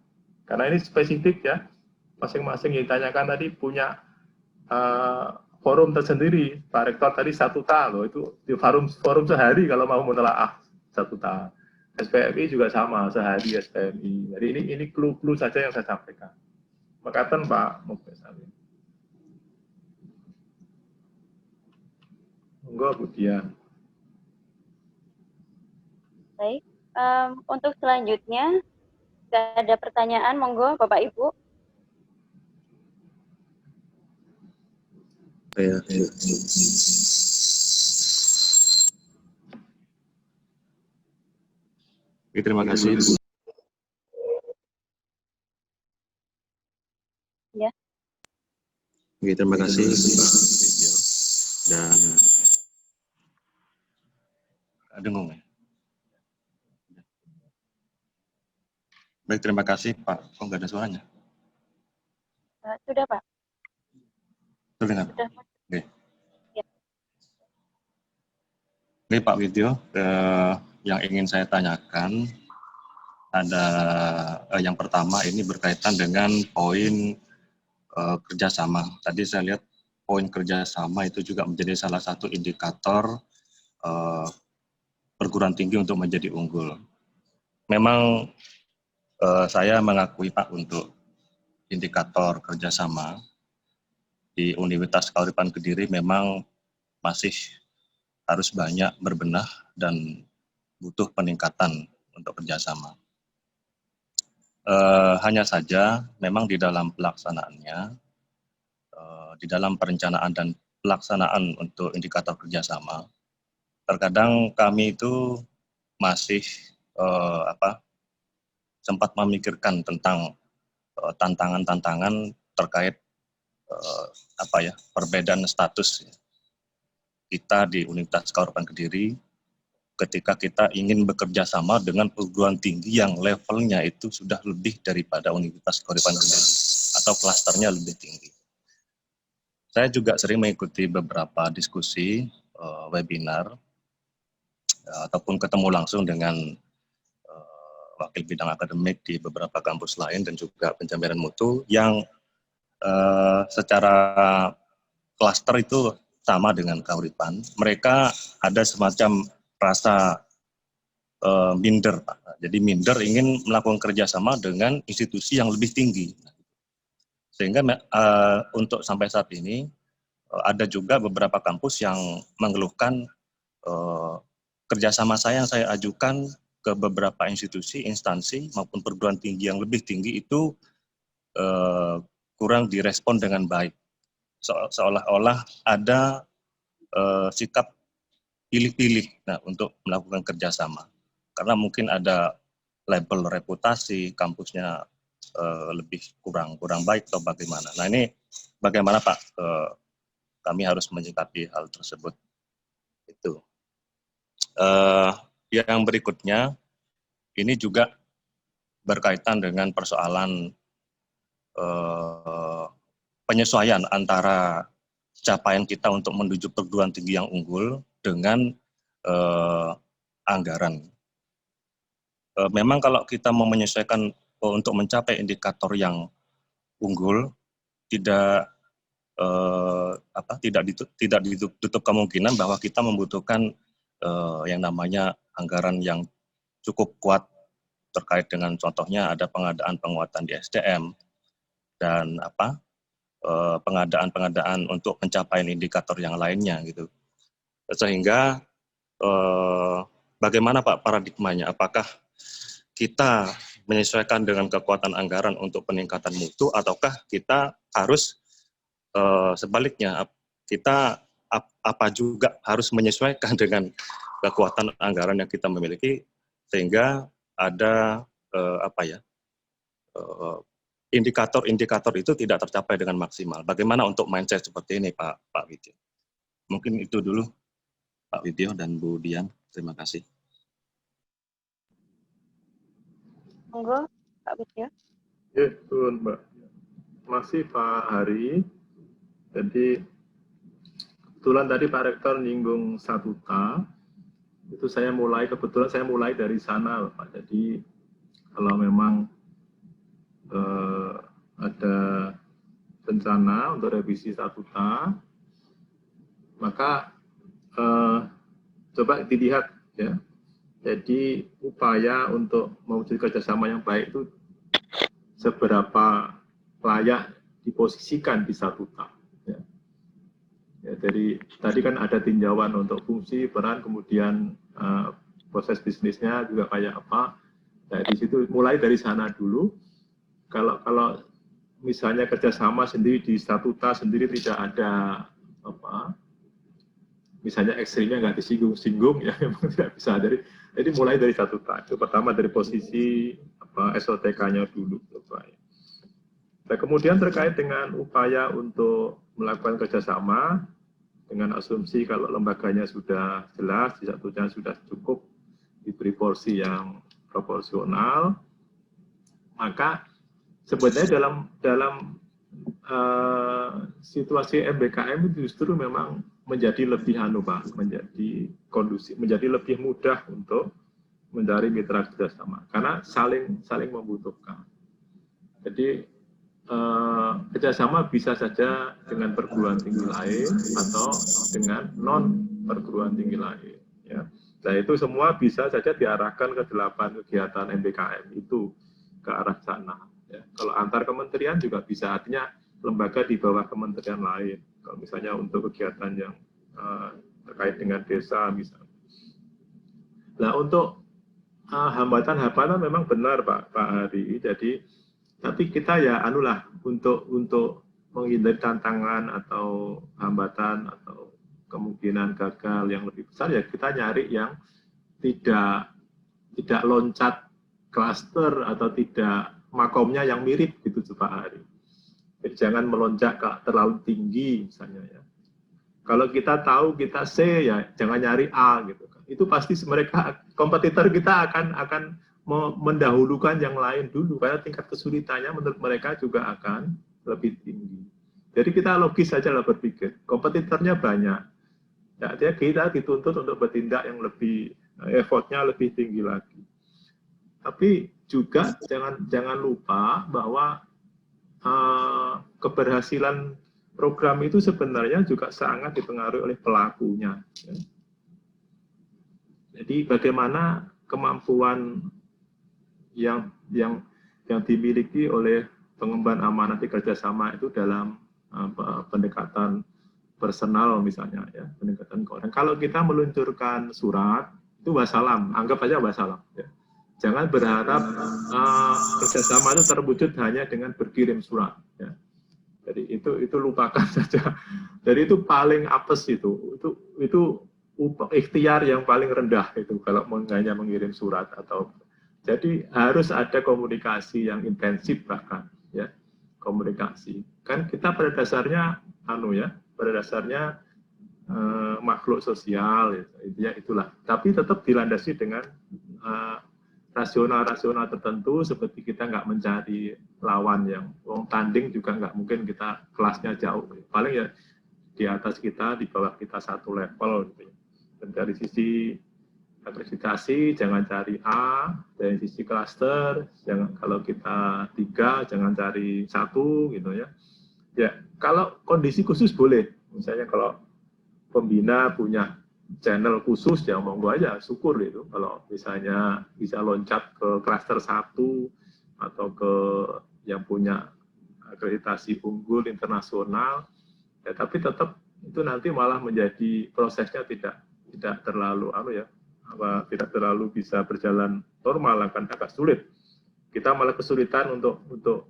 E: Karena ini spesifik ya, masing-masing yang ditanyakan tadi punya forum tersendiri. Pak Rektor tadi 1 tahun loh, itu di forum sehari kalau mau menelaah 1 tahun. SPMI juga sama, sehari SPMI. Jadi ini clue-clue saja yang saya sampaikan. Makasih Pak Mukbes. Monggo Bu Dian.
A: Baik, untuk selanjutnya jika ada pertanyaan, monggo Bapak Ibu.
D: Terima kasih.
A: Ya.
D: Terima kasih dan dengung ya. Baik, terima kasih Pak. Kok nggak ada suaranya?
A: Sudah Pak.
D: Terdengar.
A: Sudah.
D: Oke.
A: Ya.
D: Oke Pak Widyo, yang ingin saya tanyakan ada yang pertama ini berkaitan dengan poin kerjasama. Tadi saya lihat poin kerjasama itu juga menjadi salah satu indikator perguruan tinggi untuk menjadi unggul. Memang saya mengakui Pak untuk indikator kerjasama di Universitas Kauripan Kediri memang masih harus banyak berbenah dan butuh peningkatan untuk kerjasama. Hanya saja memang di dalam pelaksanaannya, di dalam perencanaan dan pelaksanaan untuk indikator kerjasama, terkadang kami itu masih sempat memikirkan tentang tantangan-tantangan terkait perbedaan status kita di Universitas Kauripan Kediri ketika kita ingin bekerja sama dengan perguruan tinggi yang levelnya itu sudah lebih daripada Universitas Kauripan Kediri atau klasternya lebih tinggi. Saya juga sering mengikuti beberapa diskusi, webinar, ataupun ketemu langsung dengan wakil bidang akademik di beberapa kampus lain dan juga penjaminan mutu yang secara klaster itu sama dengan Kauripan. Mereka ada semacam rasa minder, Pak. Jadi minder ingin melakukan kerjasama dengan institusi yang lebih tinggi. Sehingga untuk sampai saat ini ada juga beberapa kampus yang mengeluhkan kerjasama yang saya ajukan ke beberapa institusi, instansi maupun perguruan tinggi yang lebih tinggi itu kurang direspon dengan baik. Seolah-olah ada sikap pilih-pilih untuk melakukan kerjasama. Karena mungkin ada label reputasi, kampusnya lebih kurang baik atau bagaimana. Nah ini bagaimana Pak kami harus menyikapi hal tersebut. Itu. Yang berikutnya, ini juga berkaitan dengan persoalan penyesuaian antara capaian kita untuk menuju perguruan tinggi yang unggul dengan anggaran. Memang kalau kita mau menyesuaikan untuk mencapai indikator yang unggul, tidak tidak ditutup kemungkinan bahwa kita membutuhkan yang namanya anggaran yang cukup kuat terkait dengan contohnya ada penguatan di SDM dan pengadaan untuk pencapaian indikator yang lainnya gitu. Sehingga bagaimana Pak paradigmanya? Apakah kita menyesuaikan dengan kekuatan anggaran untuk peningkatan mutu ataukah kita harus sebaliknya kita apa juga harus menyesuaikan dengan kekuatan anggaran yang kita miliki sehingga ada indikator-indikator itu tidak tercapai dengan maksimal. Bagaimana untuk mindset seperti ini Pak Widyo? Mungkin itu dulu Pak Widyo dan Bu Dian. Terima kasih.
A: Monggo Pak Widyo.
E: Ya, Tuan Mbak. Masih Pak Hari. Jadi kebetulan tadi Pak Rektor nyinggung Statuta, itu kebetulan saya mulai dari sana Pak. Jadi kalau memang ada rencana untuk revisi Statuta, maka coba dilihat ya. Jadi upaya untuk mewujudkan kerjasama yang baik itu seberapa layak diposisikan di Statuta. Ya, dari tadi kan ada tinjauan untuk fungsi, peran, kemudian proses bisnisnya juga kayak apa. Nah, di situ mulai dari sana dulu. Kalau misalnya kerjasama sendiri di Statuta sendiri tidak ada misalnya ekstrimnya nggak disinggung-singgung ya memang tidak bisa. Jadi mulai dari Statuta itu pertama dari posisi SOTK-nya dulu. Nah, kemudian terkait dengan upaya untuk melakukan kerjasama dengan asumsi kalau lembaganya sudah jelas, di Statuta sudah cukup diberi porsi yang proporsional, maka sebenarnya dalam situasi MBKM itu justru memang menjadi lebih menjadi kondusif, menjadi lebih mudah untuk mencari mitra kerjasama karena saling membutuhkan. Jadi kerjasama bisa saja dengan perguruan tinggi lain atau dengan non perguruan tinggi lain. Ya. Nah itu semua bisa saja diarahkan ke 8 kegiatan MBKM itu ke arah sana. Ya. Kalau antar kementerian juga bisa, artinya lembaga di bawah kementerian lain. Kalau misalnya untuk kegiatan yang terkait dengan desa misalnya. Nah untuk hambatan-hambatan memang benar Pak Hari. Jadi tapi kita ya untuk menghindari tantangan atau hambatan atau kemungkinan gagal yang lebih besar ya kita nyari yang tidak loncat klaster atau tidak makomnya yang mirip gitu Pak Hari. Jadi jangan melonjak terlalu tinggi misalnya ya. Kalau kita tahu kita C ya jangan nyari A gitu kan. Itu pasti kompetitor kita akan mendahulukan yang lain dulu karena tingkat kesulitannya menurut mereka juga akan lebih tinggi. Jadi kita logis saja lah berpikir, kompetitornya banyak. Ya, kita dituntut untuk bertindak yang lebih effortnya lebih tinggi lagi. Tapi juga jangan lupa bahwa keberhasilan program itu sebenarnya juga sangat dipengaruhi oleh pelakunya. Ya. Jadi bagaimana kemampuan yang dimiliki oleh pengemban amanah di kerjasama itu dalam pendekatan personal misalnya ya, pendekatan keuangan. Kalau kita meluncurkan surat itu wassalam, anggap aja wassalam. Ya. Jangan berharap kerjasama itu terwujud hanya dengan berkirim surat. Ya. Jadi itu lupakan saja. Jadi itu paling apes itu ikhtiar yang paling rendah itu kalau hanya mengirim surat atau. Jadi harus ada komunikasi yang intensif bahkan ya komunikasi. Kan kita pada dasarnya makhluk sosial ya, itulah. Tapi tetap dilandasi dengan rasional tertentu seperti kita nggak mencari lawan yang tanding juga nggak mungkin kita kelasnya jauh. Paling ya di atas kita, di bawah kita satu level gitu. Dan dari sisi akreditasi jangan cari A, dari sisi klaster kalau kita 3 jangan cari 1 gitu ya. Ya kalau kondisi khusus boleh, misalnya kalau pembina punya channel khusus ya monggo aja, syukur itu kalau misalnya bisa loncat ke klaster 1 atau ke yang punya akreditasi unggul internasional ya, tapi tetap itu nanti malah menjadi prosesnya tidak terlalu tidak terlalu bisa berjalan normal, akan agak sulit. Kita malah kesulitan untuk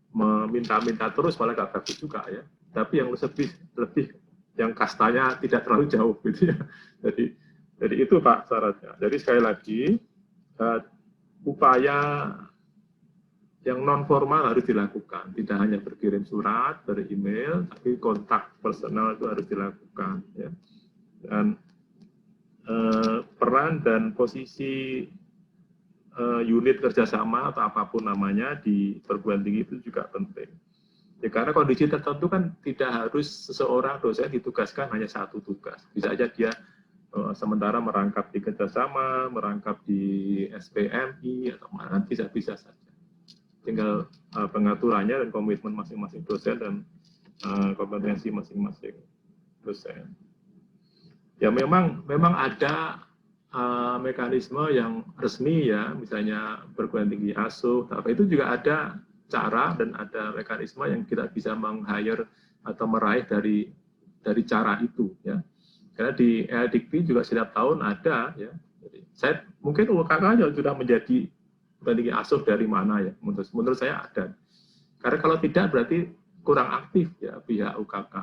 E: meminta-minta terus, malah gak bagus juga ya. Tapi yang lebih yang kastanya tidak terlalu jauh gitu ya. Jadi itu Pak syaratnya. Jadi sekali lagi upaya yang non formal harus dilakukan, tidak hanya berkirim surat, email, tapi kontak personal itu harus dilakukan ya. Dan peran dan posisi unit kerjasama atau apapun namanya di perguruan tinggi itu juga penting. Ya, karena kondisi tertentu kan tidak harus seseorang dosen ditugaskan hanya satu tugas. Bisa aja dia sementara merangkap di kerjasama, merangkap di SPMI atau mana, bisa saja. Tinggal pengaturannya dan komitmen masing-masing dosen dan kompetensi masing-masing dosen. Ya memang ada mekanisme yang resmi ya, misalnya perguruan tinggi asuh, tapi itu juga ada cara dan ada mekanisme yang kita bisa meng-hire atau meraih dari cara itu ya. Karena di LDIKP juga setiap tahun ada ya. Jadi saya mungkin UKK sudah menjadi perguruan tinggi asuh dari mana ya? Menurut saya ada. Karena kalau tidak berarti kurang aktif ya pihak UKK.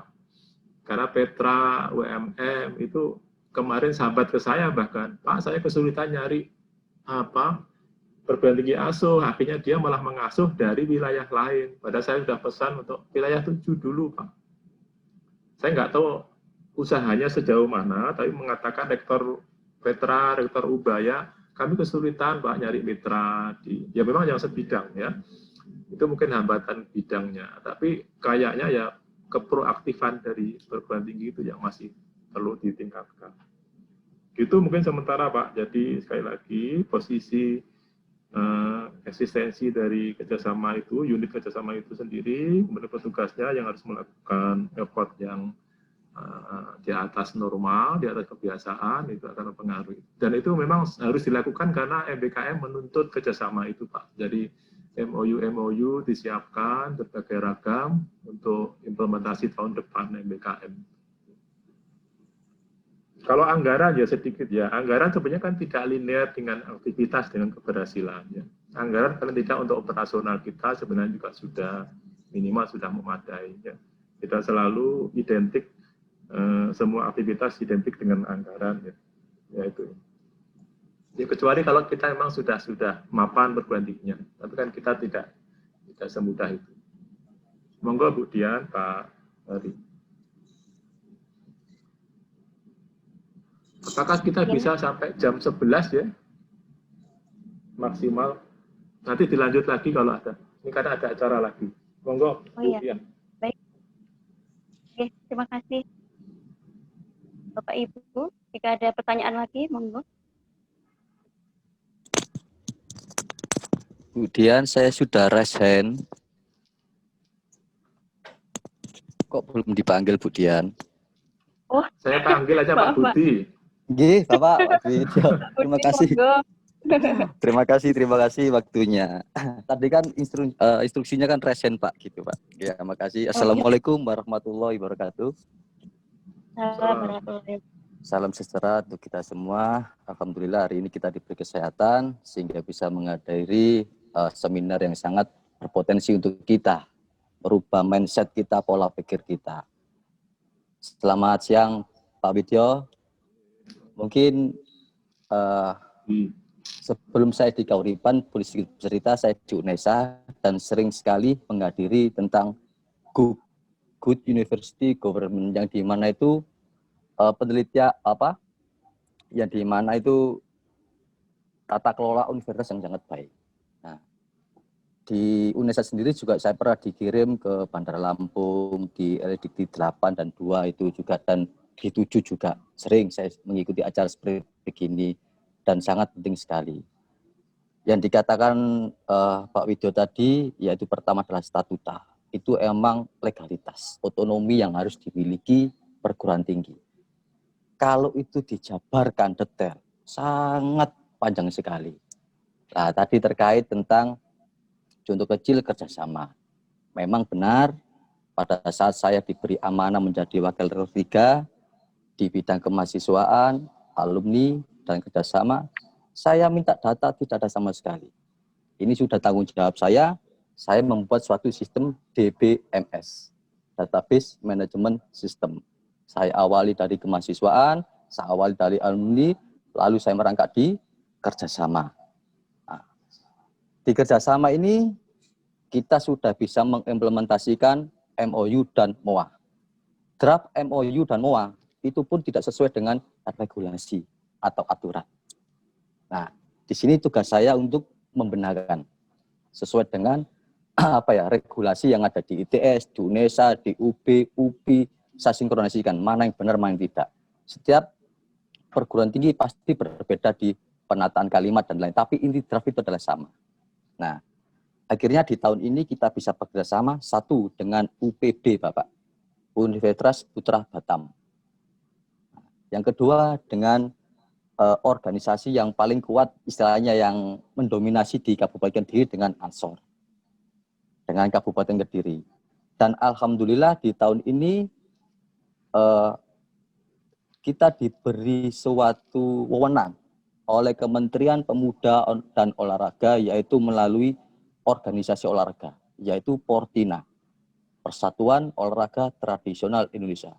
E: Karena Petra, UMM itu kemarin sahabat ke saya bahkan, Pak saya kesulitan nyari perguruan tinggi asuh, akhirnya dia malah mengasuh dari wilayah lain. Padahal saya sudah pesan untuk wilayah 7 dulu Pak. Saya nggak tahu usahanya sejauh mana, tapi mengatakan Rektor Petra, Rektor Ubaya, kami kesulitan Pak nyari mitra ya memang yang sebidang ya. Itu mungkin hambatan bidangnya, tapi kayaknya ya keproaktifan dari perguruan tinggi itu yang masih perlu ditingkatkan. Itu mungkin sementara Pak. Jadi sekali lagi posisi eksistensi dari kerjasama itu, unit kerjasama itu sendiri, kemudian petugasnya yang harus melakukan effort yang di atas normal, di atas kebiasaan, itu akan mempengaruhi. Dan itu memang harus dilakukan karena MBKM menuntut kerjasama itu Pak. Jadi MOU disiapkan berbagai ragam untuk implementasi tahun depan MBKM. Kalau anggaran ya sedikit ya, anggaran sebenarnya kan tidak linear dengan aktivitas, dengan keberhasilan. Ya. Anggaran paling tidak untuk operasional kita sebenarnya juga sudah minimal sudah memadai. Ya. Kita selalu identik, semua aktivitas identik dengan anggaran. Ya itu. Ya, kecuali kalau kita memang sudah mapan perguruan tingginya, tapi kan kita tidak semudah itu. Monggo Bu Dian, Pak Hari. Apakah kita bisa sampai jam 11 ya? Maksimal. Nanti dilanjut lagi kalau ada. Ini karena ada acara lagi. Monggo, Bu Dian.
A: Baik. Oke, terima kasih. Bapak Ibu, jika ada pertanyaan lagi, monggo.
G: Bu Dian, saya sudah raise hand. Kok belum dipanggil Bu Dian?
A: Oh,
E: saya panggil aja Pak Budi.
G: Nggih, Bapak. Terima kasih. Terima kasih waktunya. Tadi kan instruksinya kan raise hand Pak, gitu Pak. Ya, terima kasih. Assalamualaikum warahmatullahi wabarakatuh. Salam sejahtera untuk kita semua. Alhamdulillah hari ini kita diberi kesehatan sehingga bisa menghadiri seminar yang sangat berpotensi untuk kita merubah mindset kita, pola pikir kita. Selamat siang Pak Widyo. Mungkin sebelum saya di Kauripan, boleh sedikit cerita, saya di UNESA dan sering sekali menghadiri tentang Good University Government, yang di mana itu penelitian yang di mana itu tata kelola universitas yang sangat baik. Nah, di UNESA sendiri juga saya pernah dikirim ke Bandar Lampung, di LDIKT 8 dan 2 itu juga, dan di 7 juga sering saya mengikuti acara seperti begini dan sangat penting sekali. Yang dikatakan Pak Widyo tadi, yaitu pertama adalah statuta. itu emang legalitas, otonomi yang harus dimiliki perguruan tinggi. Kalau itu dijabarkan detail, sangat panjang sekali. Nah, tadi terkait tentang contoh kecil kerjasama. Memang benar, pada saat saya diberi amanah menjadi wakil rektor 3 di bidang kemahasiswaan, alumni, dan kerjasama, saya minta data tidak ada sama sekali. Ini sudah tanggung jawab saya membuat suatu sistem DBMS, Database Management System. Saya awali dari kemahasiswaan, saya awali dari alumni, lalu saya merangkak di kerjasama. Nah, di kerjasama ini, kita sudah bisa mengimplementasikan MOU dan MOA. Draft MOU dan MOA itu pun tidak sesuai dengan regulasi atau aturan. Nah, di sini tugas saya untuk membenarkan sesuai dengan regulasi yang ada di ITS, di UNESA, di UB, UPI, saya sinkronasikan mana yang benar, mana yang tidak. Setiap perguruan tinggi pasti berbeda di penataan kalimat dan lain, tapi inti draft itu adalah sama. Nah, akhirnya di tahun ini kita bisa bekerjasama satu dengan UPB, Bapak, Universitas Putra Batam. Yang kedua dengan organisasi yang paling kuat, istilahnya yang mendominasi di Kabupaten Kediri dengan Ansor, dengan Kabupaten Kediri. Dan alhamdulillah di tahun ini kita diberi suatu wewenang oleh Kementerian Pemuda dan Olahraga, yaitu melalui organisasi olahraga, yaitu Portina, Persatuan Olahraga Tradisional Indonesia.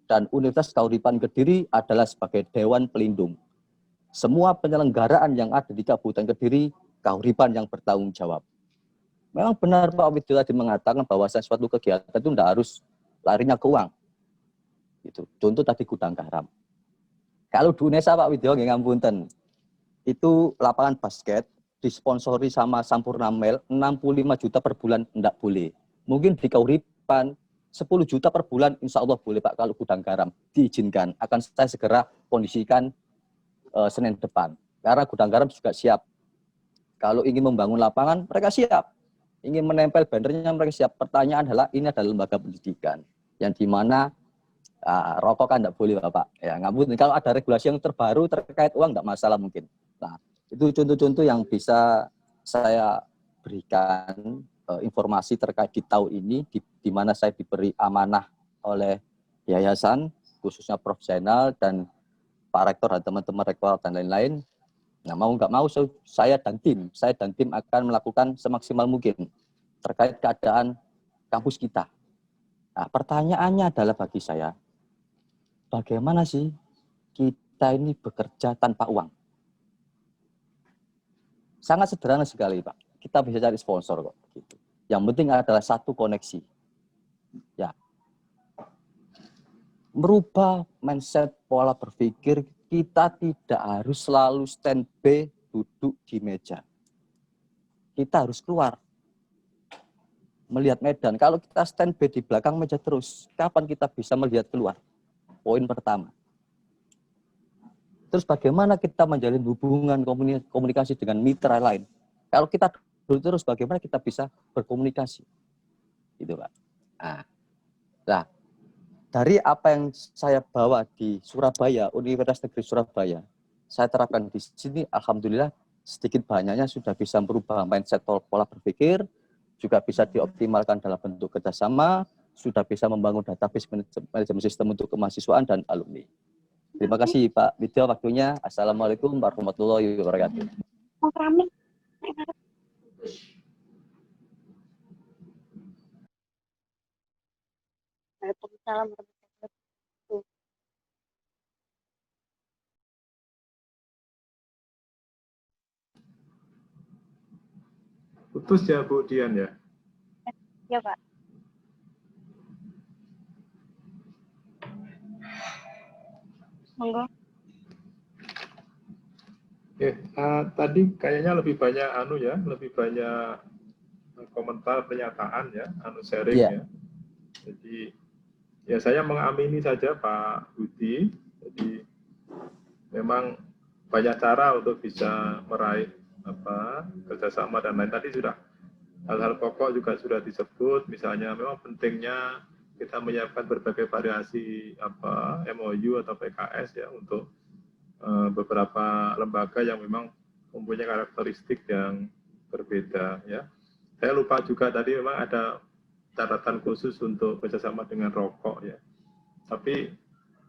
G: Dan Universitas Kauripan Kediri adalah sebagai Dewan Pelindung. Semua penyelenggaraan yang ada di Kabupaten Kediri, Kauripan yang bertanggung jawab. Memang benar Pak Widyo tadi mengatakan bahwa suatu kegiatan itu tidak harus larinya ke uang. Gitu. Contoh tadi gudang garam. Kalau di UNESA Pak Widyo, nggih ngapunten, itu lapangan basket disponsori sama Sampurna Mel 65 juta per bulan enggak boleh. Mungkin di Kauripan 10 juta per bulan insya Allah boleh Pak kalau gudang garam diizinkan. Akan saya segera kondisikan Senin depan. Karena gudang garam juga siap. Kalau ingin membangun lapangan, mereka siap. Ingin menempel bannernya, mereka siap. Pertanyaan adalah, ini adalah lembaga pendidikan. Yang dimana rokok kan tidak boleh Bapak. Ya, ngapunten, kalau ada regulasi yang terbaru terkait uang, tidak masalah mungkin. Nah, itu contoh-contoh yang bisa saya berikan informasi terkait di tahun ini, di mana saya diberi amanah oleh yayasan, khususnya Prof. Zainal dan Pak Rektor dan teman-teman rektor dan lain-lain. Nah, mau nggak mau saya dan tim akan melakukan semaksimal mungkin terkait keadaan kampus kita. Nah, pertanyaannya adalah bagi saya, bagaimana sih kita ini bekerja tanpa uang? Sangat sederhana sekali, Pak. Kita bisa cari sponsor kok. Gitu. Yang penting adalah satu koneksi. Ya, merubah mindset pola berpikir, kita tidak harus selalu standby duduk di meja. Kita harus keluar, melihat medan. Kalau kita standby di belakang meja terus, kapan kita bisa melihat keluar? Poin pertama. Terus bagaimana kita menjalin hubungan komunikasi dengan mitra lain? Kalau kita duduk terus, bagaimana kita bisa berkomunikasi? Gitu, Pak. Nah, dari apa yang saya bawa di Surabaya, Universitas Negeri Surabaya, saya terapkan di sini, alhamdulillah sedikit banyaknya sudah bisa merubah mindset pola berpikir, juga bisa dioptimalkan dalam bentuk kerjasama, sudah bisa membangun database manajemen sistem untuk kemahasiswaan dan alumni. Terima kasih Pak Widyo waktunya. Assalamualaikum warahmatullahi wabarakatuh.
A: Waalaikumsalam.
E: Putus ya Bu Dian ya?
A: Ya Pak. Monggo.
E: Tadi kayaknya lebih banyak lebih banyak komentar pernyataan ya, sharing ya. Jadi ya saya mengamini saja Pak Budi. Jadi memang banyak cara untuk bisa meraih kerjasama dan lain. Tadi sudah Hal-hal pokok juga sudah disebut, misalnya memang pentingnya kita menyiapkan berbagai variasi MOU atau PKS ya untuk beberapa lembaga yang memang mempunyai karakteristik yang berbeda ya. Saya lupa juga tadi memang ada catatan khusus untuk kerjasama dengan rokok ya. Tapi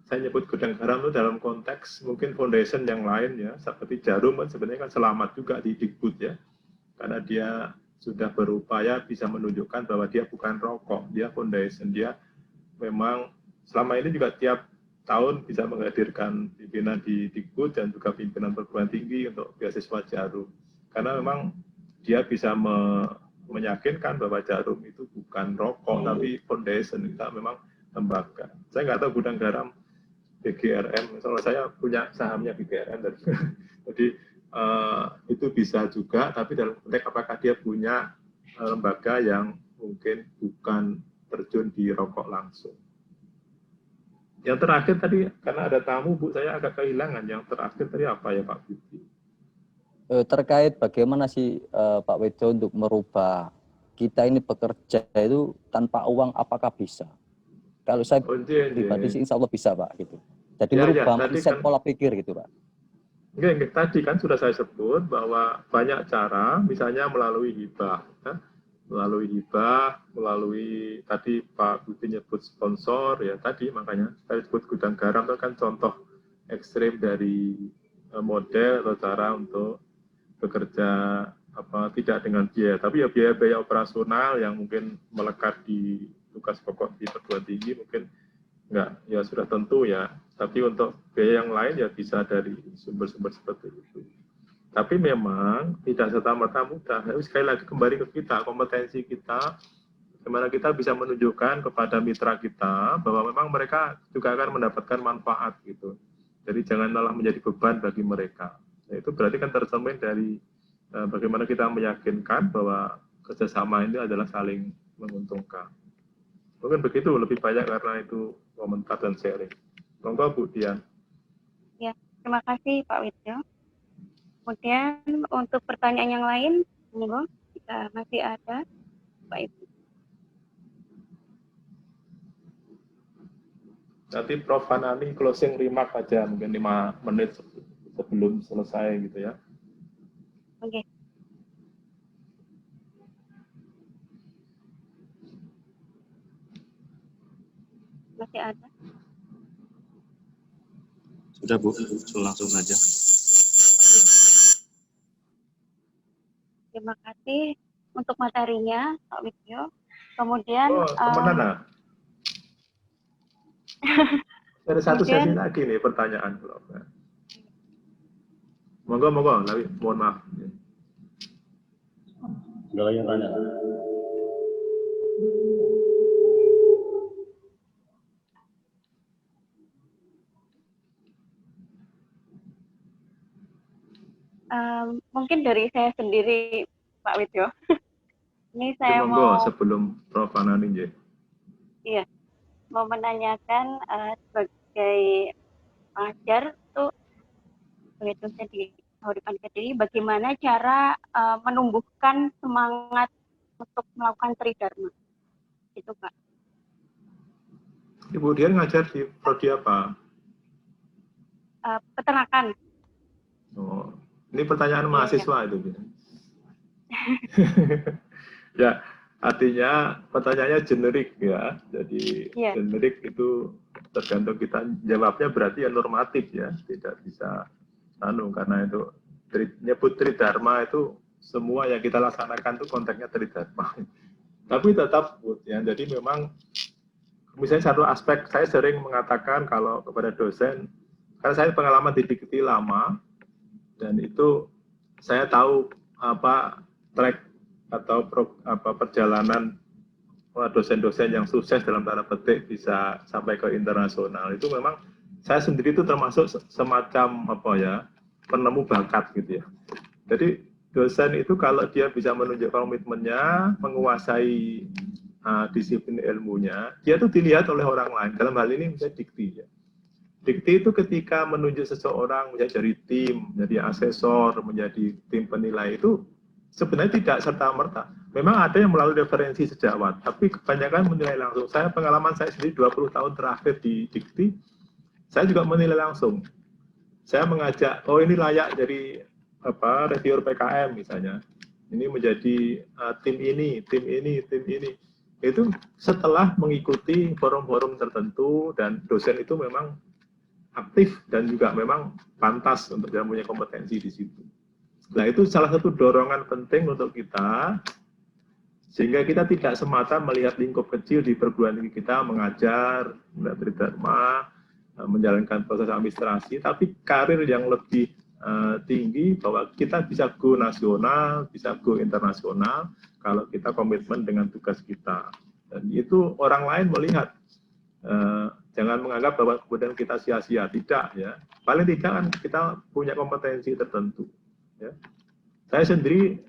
E: saya nyebut gudang garam itu dalam konteks mungkin foundation yang lain ya, seperti Jarum kan sebenarnya kan selamat juga di Dikbud ya, karena dia sudah berupaya bisa menunjukkan bahwa dia bukan rokok, dia foundation, dia memang selama ini juga tiap tahun bisa menghadirkan pimpinan di Dikbud dan juga pimpinan perguruan tinggi untuk beasiswa Jarum, karena memang dia bisa meyakinkan bahwa Jarum itu bukan rokok, tapi foundation, kita memang lembaga. Saya nggak tahu gudang garam BGRM, soalnya saya punya sahamnya BGRM, jadi itu bisa juga, tapi dalam konteks apakah dia punya lembaga yang mungkin bukan terjun di rokok langsung. Yang terakhir tadi, karena ada tamu Bu, saya agak kehilangan, yang terakhir tadi apa ya Pak Budi?
G: Terkait bagaimana sih Pak Wejo untuk merubah kita ini bekerja itu tanpa uang, apakah bisa? Kalau saya pribadi sih insya Allah bisa Pak gitu. Jadi merubah mindset pola pikir gitu Pak.
E: Enggak, tadi kan sudah saya sebut bahwa banyak cara, misalnya melalui hibah, ya. melalui tadi Pak Budi nyebut sponsor, ya tadi makanya saya sebut gudang garam itu kan contoh ekstrim dari model atau cara untuk bekerja tidak dengan biaya, tapi ya biaya operasional yang mungkin melekat di tugas pokok di perguruan tinggi mungkin enggak, ya sudah tentu ya. Tapi untuk biaya yang lain ya bisa dari sumber-sumber seperti itu. Tapi memang tidak serta-merta mudah. Sekali lagi kembali ke kita, kompetensi kita, bagaimana kita bisa menunjukkan kepada mitra kita bahwa memang mereka juga akan mendapatkan manfaat gitu. Jadi jangan malah menjadi beban bagi mereka. Nah, itu berarti kan tercermin dari bagaimana kita meyakinkan bahwa kerjasama ini adalah saling menguntungkan. Mungkin begitu, lebih banyak karena itu komentar dan sharing. Monggo Bu Dian.
A: Ya, terima kasih Pak Widjo. Kemudian untuk pertanyaan yang lain, monggo jika masih ada, Pak Ibu.
E: Nanti Prof. Fanani closing remark aja, mungkin 5 menit sebelum selesai gitu ya.
A: Oke. Masih ada?
D: Sudah Bu, langsung saja.
A: Terima kasih untuk materinya, Pak Widjo. Kemudian
E: ada satu sesi lagi nih pertanyaan. Monggo, mohon maaf.
D: Ada yang tanya.
A: Mungkin dari saya sendiri, Pak Widjo. Ini saya
E: mau sebelum Prof. Fanani ya.
A: Iya, mau menanyakan sebagai pengajar tuh sebagai dosen di Huripan Kediri, bagaimana cara menumbuhkan semangat untuk melakukan tridharma, itu Pak.
E: Ibu Dian ngajar di prodi apa?
A: Peternakan.
E: Oh, ini pertanyaan mahasiswa itu. Ya, artinya pertanyaannya generik ya. Jadi generik itu tergantung kita jawabnya, berarti ya normatif ya, tidak bisa karena itu nyebut tridharma itu semua yang kita laksanakan itu konteksnya tridharma. Tapi tetap ya, jadi memang misalnya satu aspek saya sering mengatakan kalau kepada dosen, karena saya pengalaman di Dikti lama dan itu saya tahu track atau perjalanan dosen-dosen yang sukses dalam tanda petik bisa sampai ke internasional. Itu memang saya sendiri itu termasuk semacam penemu bakat gitu ya. Jadi dosen itu kalau dia bisa menunjukkan komitmennya, menguasai disiplin ilmunya, dia itu dilihat oleh orang lain. Dalam hal ini misalnya Dikti ya. Dikti itu ketika menunjuk seseorang menjadi dari tim, menjadi asesor, menjadi tim penilai itu sebenarnya tidak serta-merta. Memang ada yang melalui referensi sejawat, tapi kebanyakan menilai langsung. Pengalaman saya sendiri 20 tahun terakhir di Dikti, saya juga menilai langsung. Saya mengajak, oh ini layak jadi reviewer PKM misalnya. Ini menjadi tim ini. Itu setelah mengikuti forum-forum tertentu dan dosen itu memang aktif dan juga memang pantas untuk dia punya kompetensi di situ. Nah, itu salah satu dorongan penting untuk kita, sehingga kita tidak semata melihat lingkup kecil di perguruan tinggi kita, mengajar, tridharma, menjalankan proses administrasi, tapi karir yang lebih tinggi, bahwa kita bisa go nasional, bisa go internasional, kalau kita komitmen dengan tugas kita. Dan itu orang lain melihat, jangan menganggap bahwa kemudian kita sia-sia, tidak ya. Paling tidak kan kita punya kompetensi tertentu. Ya. Saya sendiri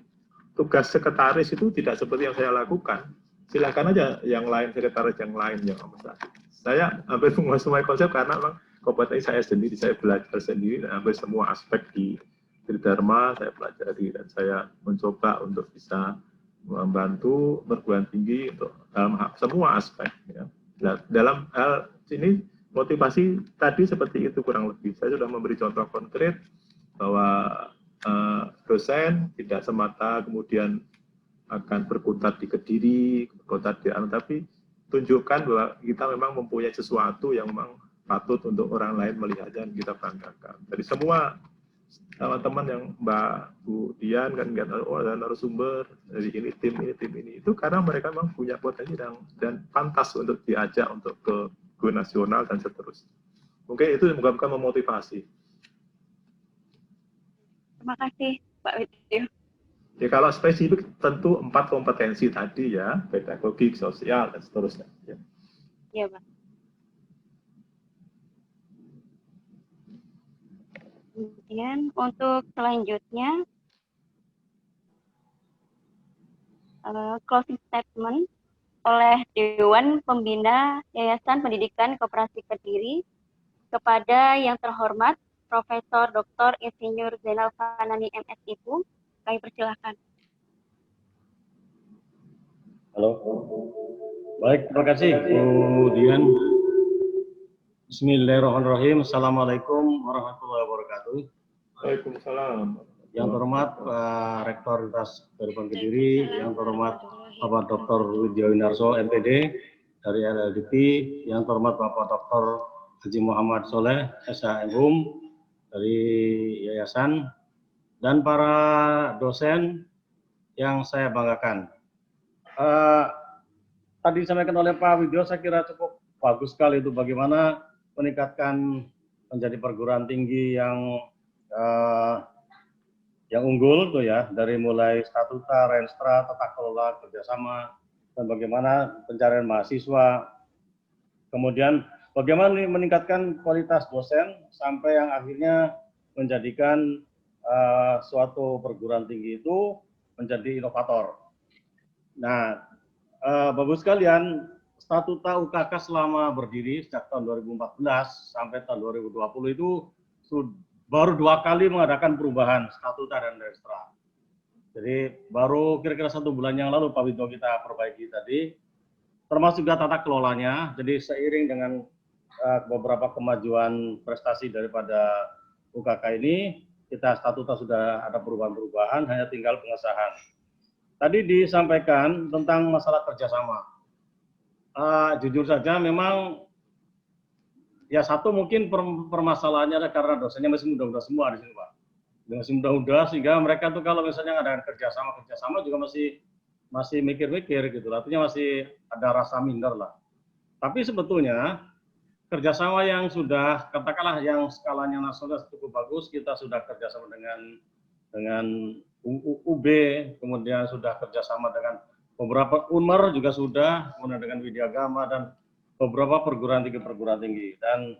E: tugas sekretaris itu tidak seperti yang saya lakukan. Silahkan aja yang lain, sekretaris yang lain yang administrasi. Saya hampir menguasai konsep karena memang kompetensi saya sendiri, saya belajar sendiri dan hampir semua aspek di Tridharma saya pelajari dan saya mencoba untuk bisa membantu perguruan tinggi untuk dalam semua aspek. Ya. Dalam hal ini motivasi tadi seperti itu kurang lebih. Saya sudah memberi contoh konkret bahwa dosen tidak semata kemudian akan berkutat di Kediri, berkutat di tapi tunjukkan bahwa kita memang mempunyai sesuatu yang memang patut untuk orang lain melihatnya dan kita banggakan. Dari semua teman-teman yang Mbak Bu Dian kan nggak tahu, oh ada narasumber dari ini tim ini itu karena mereka memang punya potensi dan pantas untuk diajak untuk ke go nasional dan seterusnya. Mungkin itu moga-moga memotivasi.
A: Terima kasih Pak Widyo.
E: Ya kalau spesifik tentu 4 kompetensi tadi ya, pedagogik, sosial dan seterusnya. Ya.
A: Iya Pak. Kemudian untuk selanjutnya closing statement oleh Dewan Pembina Yayasan Pendidikan Koperasi Kediri kepada yang terhormat Profesor Dr. Insinyur Zainal Fanani MSIPU, kami persilahkan.
H: Halo. Baik, terima kasih Bu Dian. Bismillahirrahmanirrahim. Assalamualaikum warahmatullahi wabarakatuh.
E: Waalaikumsalam.
H: Yang terhormat Pak Rektor Universitas Kehidupan Kediri, yang terhormat Bapak Dr. Widyo Winarso, MPD dari LLDP, yang terhormat Bapak Dr. Haji Muhammad Soleh, SHMHUM dari Yayasan, dan para dosen yang saya banggakan. Tadi disampaikan oleh Pak Widyo, saya kira cukup bagus sekali itu bagaimana meningkatkan menjadi perguruan tinggi yang unggul tuh ya, dari mulai statuta, renstra, tata kelola, kerjasama, dan bagaimana pencarian mahasiswa, kemudian bagaimana meningkatkan kualitas dosen sampai yang akhirnya menjadikan suatu perguruan tinggi itu menjadi inovator. Nah, Bapak sekalian, statuta UKK selama berdiri sejak tahun 2014 sampai tahun 2020 itu baru 2 kali mengadakan perubahan statuta dan renstra. Jadi baru kira-kira 1 bulan yang lalu Pak Widyo kita perbaiki tadi, termasuk juga tata kelolanya. Jadi seiring dengan beberapa kemajuan prestasi daripada UKK ini, kita statuta sudah ada perubahan-perubahan, hanya tinggal pengesahan. Tadi disampaikan tentang masalah kerjasama. Jujur saja memang ya satu mungkin permasalahannya adalah karena dosennya masih muda-muda semua di sini Pak. Masih muda-muda sehingga mereka tuh kalau misalnya ada kerjasama juga masih mikir-mikir gitu. Artinya masih ada rasa minder lah. Tapi sebetulnya kerjasama yang sudah katakanlah yang skalanya nasional cukup bagus, kita sudah kerjasama dengan UB, kemudian sudah kerjasama dengan beberapa UNMER juga sudah, kemudian dengan Widya Agama dan beberapa perguruan tinggi dan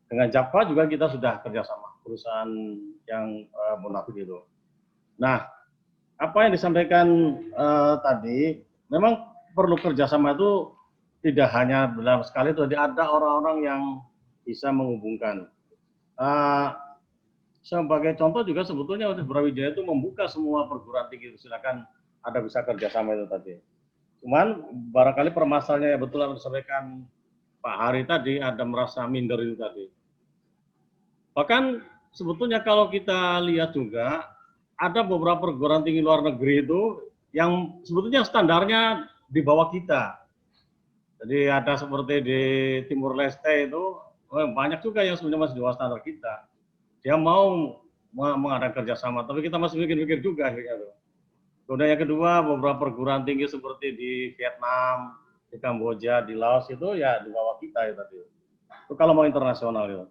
H: dengan JAPA juga kita sudah kerjasama perusahaan yang munafik itu. Nah, apa yang disampaikan tadi memang perlu kerjasama itu tidak hanya dalam sekali itu, ada orang-orang yang bisa menghubungkan. sebagai contoh juga sebetulnya Universitas Brawijaya itu membuka semua perguruan tinggi, silakan ada bisa kerjasama itu tadi. Cuman barangkali permasalahannya ya betul yang disampaikan Pak Hari tadi, ada merasa minder itu tadi. Bahkan sebetulnya kalau kita lihat juga ada beberapa perguruan tinggi luar negeri itu yang sebetulnya standarnya di bawah kita. Jadi ada seperti di Timur Leste itu banyak juga yang sebenarnya masih di bawah standar kita. Dia mau mengadakan kerjasama, tapi kita masih mikir-mikir juga akhirnya tuh. Kemudian yang kedua, beberapa perguruan tinggi seperti di Vietnam, di Kamboja, di Laos itu ya di bawah kita ya tadi. Itu kalau mau internasional itu.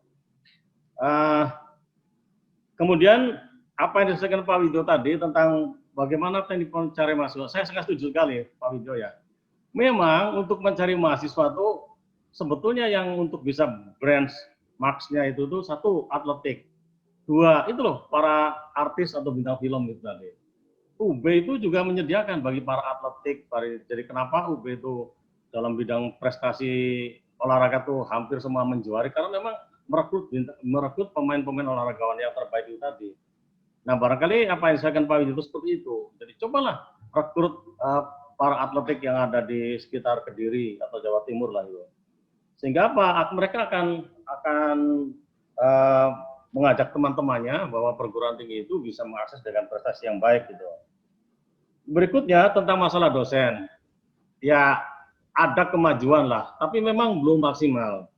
H: Kemudian apa yang disampaikan Pak Wido tadi tentang bagaimana teknik mencari mahasiswa, saya sangat setuju sekali Pak Wido ya. Memang untuk mencari mahasiswa itu sebetulnya yang untuk bisa branch marks-nya itu tuh satu atletik, dua itu loh para artis atau bintang film itu tadi. UB itu juga menyediakan bagi para atletik, jadi kenapa UB itu dalam bidang prestasi olahraga tuh hampir semua menjuari karena memang merekrut pemain-pemain olahragawan yang terbaik itu tadi. Nah barangkali apa yang disampaikan Pak Widu itu seperti itu. Jadi cobalah rekrut para atletik yang ada di sekitar Kediri atau Jawa Timur lah itu. Sehingga apa? Mereka akan mengajak teman-temannya bahwa perguruan tinggi itu bisa mengakses dengan prestasi yang baik gitu. Berikutnya tentang masalah dosen. Ya ada kemajuan lah, tapi memang belum maksimal.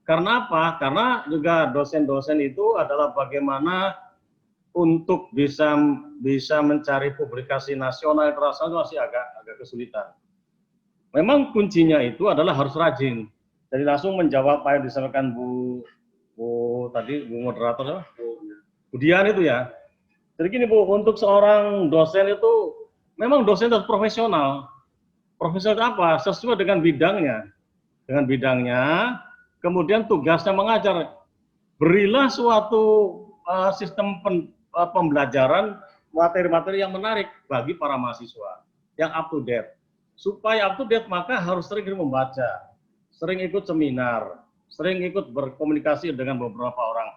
H: Karena apa? Karena juga dosen-dosen itu adalah bagaimana untuk bisa mencari publikasi nasional internasional masih agak kesulitan. Memang kuncinya itu adalah harus rajin. Jadi langsung menjawab apa yang disampaikan Bu moderator, Bu Dian itu ya. Jadi gini Bu, untuk seorang dosen itu memang dosen harus profesional. Profesional itu apa? Sesuai dengan bidangnya. Dengan bidangnya, kemudian tugasnya mengajar. Berilah suatu sistem pembelajaran materi-materi yang menarik bagi para mahasiswa yang up to date. Supaya up to date maka harus sering membaca, sering ikut seminar, sering ikut berkomunikasi dengan beberapa orang.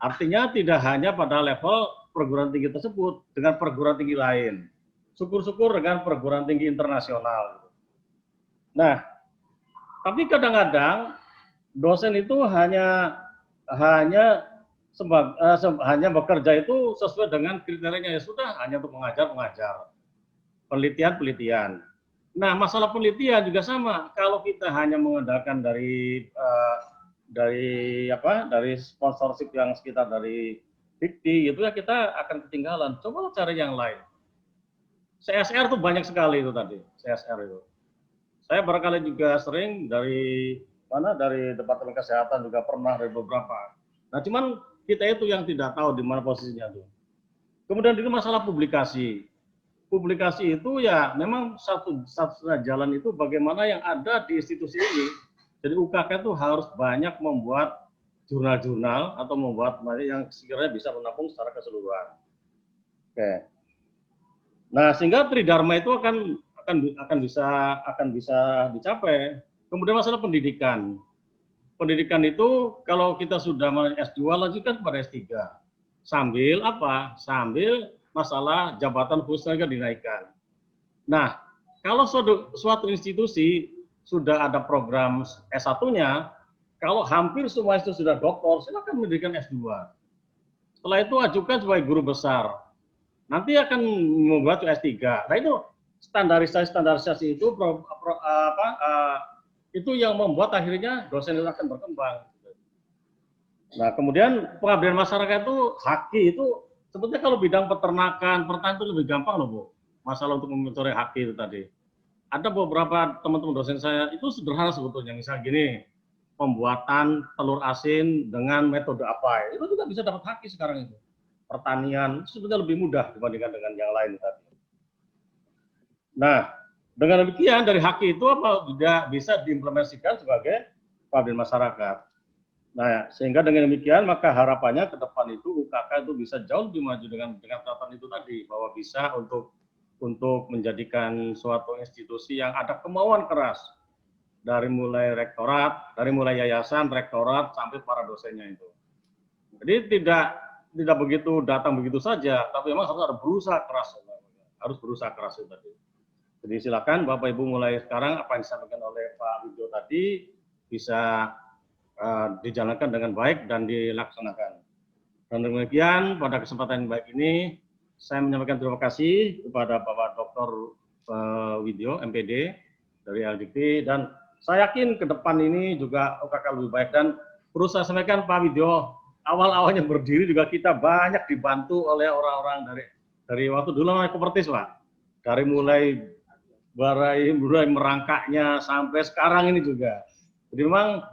H: Artinya tidak hanya pada level perguruan tinggi tersebut, dengan perguruan tinggi lain. Syukur-syukur dengan perguruan tinggi internasional. Nah, tapi kadang-kadang dosen itu hanya bekerja itu sesuai dengan kriterianya, ya sudah hanya untuk mengajar, penelitian. Nah, masalah penelitian juga sama. Kalau kita hanya mengandalkan dari sponsorship yang sekitar dari dikti, itu ya kita akan ketinggalan. Coba cari yang lain. CSR itu banyak sekali itu tadi, CSR itu. Saya barangkali juga sering dari Departemen Kesehatan juga pernah dari beberapa. Nah, cuman kita itu yang tidak tahu di mana posisinya itu. Kemudian itu masalah publikasi. Publikasi itu ya memang satu-satunya jalan itu bagaimana yang ada di institusi ini. Jadi UKK itu harus banyak membuat jurnal-jurnal atau membuat yang sekiranya bisa menampung secara keseluruhan. Oke. Nah, sehingga Tridharma itu akan bisa dicapai. Kemudian masalah pendidikan. Pendidikan itu kalau kita sudah S2 lanjutkan kepada S3. Sambil apa? Sambil masalah jabatan khusus juga dinaikkan. Nah, kalau suatu institusi sudah ada program S1-nya, kalau hampir semua itu sudah doktor, silakan mendirikan S2. Setelah itu ajukan sebagai guru besar. Nanti akan membuat S3. Nah itu standarisasi itu itu yang membuat akhirnya dosen itu akan berkembang. Nah kemudian pengabdian masyarakat itu haki itu sebetulnya kalau bidang peternakan, pertanian itu lebih gampang loh Bu. Masalah untuk mencari haki itu tadi. Ada beberapa teman-teman dosen saya itu sederhana sebetulnya. Misalnya gini, pembuatan telur asin dengan metode apa? Itu juga bisa dapat haki sekarang itu. Pertanian itu sebetulnya lebih mudah dibandingkan dengan yang lain tadi. Nah, dengan demikian dari haki itu apa juga bisa diimplementasikan sebagai pengabdian masyarakat. Nah, sehingga dengan demikian maka harapannya ke depan itu UKK itu bisa jauh lebih maju dengan catatan itu tadi bahwa bisa untuk menjadikan suatu institusi yang ada kemauan keras dari mulai rektorat, dari mulai yayasan, rektorat sampai para dosennya itu. Jadi tidak begitu datang begitu saja, tapi memang harus ada berusaha keras, harus berusaha keras tadi. Jadi silakan Bapak Ibu mulai sekarang apa yang disampaikan oleh Pak Widyo tadi bisa dijalankan dengan baik dan dilaksanakan. Dan demikian pada kesempatan yang baik ini saya menyampaikan terima kasih kepada Bapak Dr. Widyo MPD dari LDIKT, dan saya yakin ke depan ini juga UKK lebih baik. Dan perlu saya sampaikan Pak Widyo, awal-awalnya berdiri juga kita banyak dibantu oleh orang-orang dari waktu dulu namanya Kopertis, Pak. Dari mulai merangkaknya sampai sekarang ini juga. Jadi memang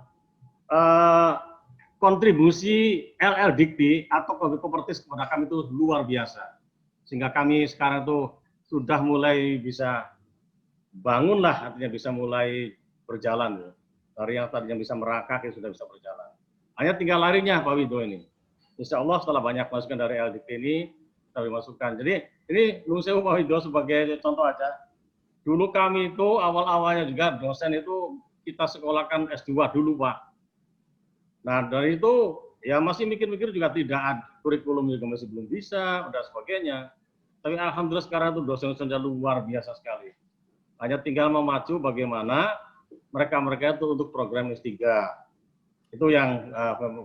H: kontribusi LLDIKT atau Kopertis kepada kami itu luar biasa. Sehingga kami sekarang tuh sudah mulai bisa bangunlah, artinya bisa mulai berjalan. Dari yang tadinya bisa merangkak, ya sudah bisa berjalan. Hanya tinggal larinya Pak Widyo ini. Insya Allah setelah banyak masukan dari LDIKT ini, kita dimasukkan. Jadi ini Nuhun Sewu Pak Widyo sebagai contoh aja. Dulu kami itu awal-awalnya juga dosen itu kita sekolahkan S2 dulu Pak. Nah dari itu ya masih mikir-mikir juga tidak ada, kurikulum juga masih belum bisa, dan sebagainya. Tapi alhamdulillah sekarang itu dosen-dosen luar biasa sekali. Hanya tinggal memacu bagaimana mereka-mereka itu untuk program S3. Itu yang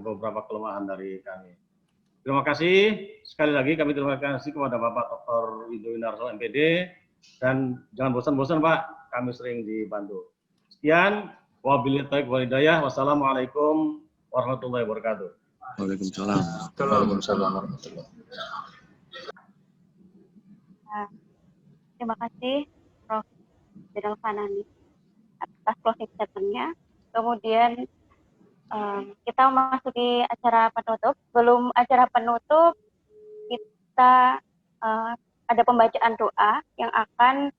H: beberapa kelemahan dari kami. Terima kasih. Sekali lagi kami terima kasih kepada Bapak Dr. Widyo Winarso MPD. Dan jangan bosan-bosan Pak, kami sering dibantu. Sekian, wabillahi taufiq wal hidayah. Wassalamualaikum warahmatullahi wabarakatuh.
D: Waalaikumsalam.
E: Waalaikumsalam warahmatullahi wabarakatuh.
A: Terima kasih Prof. Jenal Fanani atas closing statement-nya. Kemudian kita memasuki acara penutup. Sebelum acara penutup, kita ada pembacaan doa yang akan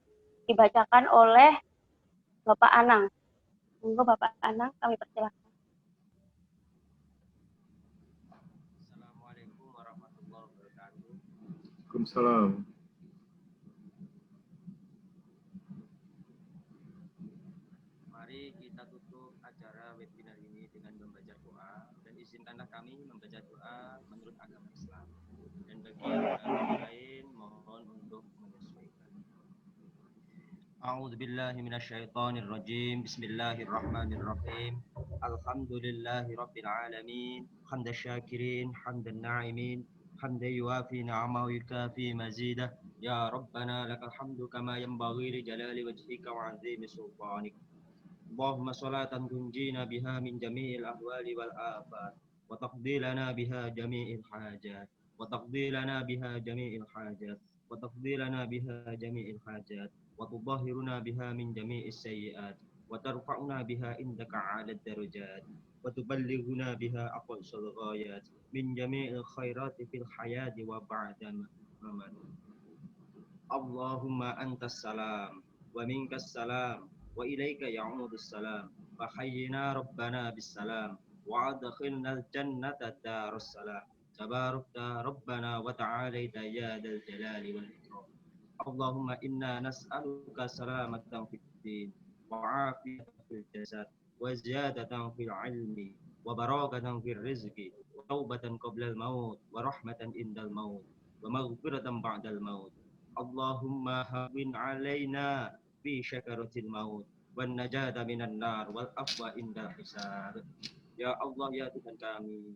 A: dibacakan oleh Bapak Anang. Monggo Bapak Anang, kami persilakan.
I: Assalamualaikum warahmatullahi wabarakatuh.
E: Waalaikumsalam.
I: Mari kita tutup acara webinar ini dengan membaca doa, dan izinkanlah kami membaca doa menurut agama Islam. Dan bagi yang lain mohon untuk menyesuaikan. A'udzu billahi minasyaitonir rajim. Bismillahirrahmanirrahim. Alhamdulillahirabbil alamin. Hamdan syakirin, hamdan na'imin, hamdan yuwafi ni'amahu wa yukafi mazidah. Ya Rabbana lakal hamdu kama yanbaghi li jalali wajhika wa 'azimi sultanik. Allahumma sholatan tunjina biha min jami'il ahwali wal afat wa taqdi lana biha jami'il hajat wa taqdi lana biha jami'il hajat wa taqdi lana biha jami'il hajat wa tudahhiruna biha min jami'is sayyi'at wa tarfa'una biha indaka 'alad darajat wa tuballighuna biha aqsal ghayat min jami'il khairati fil hayati wa ba'da mamat. Allahumma antas salam wa minkas salam wa ilaika ya'udus salam fa hayyina rabbana bis salam wa adkhilnal jannata darus salam tabarakta rabbana wa ta'alaita ya dzal jalali wal ikram. Allahumma inna nas'aluka salamatan fid din wa 'afiyatan fil jasad wa ziyadatan fil 'ilmi wa barakatan fil rizqi wa taubatan qabla al maut wa rahmatan indal maut wa maghfiratan ba'dal maut. Allahumma hawwin 'alaina fi syakaratil maut wan najata minan nar wal afwa indal hisab. Ya Allah ya Tuhan kami,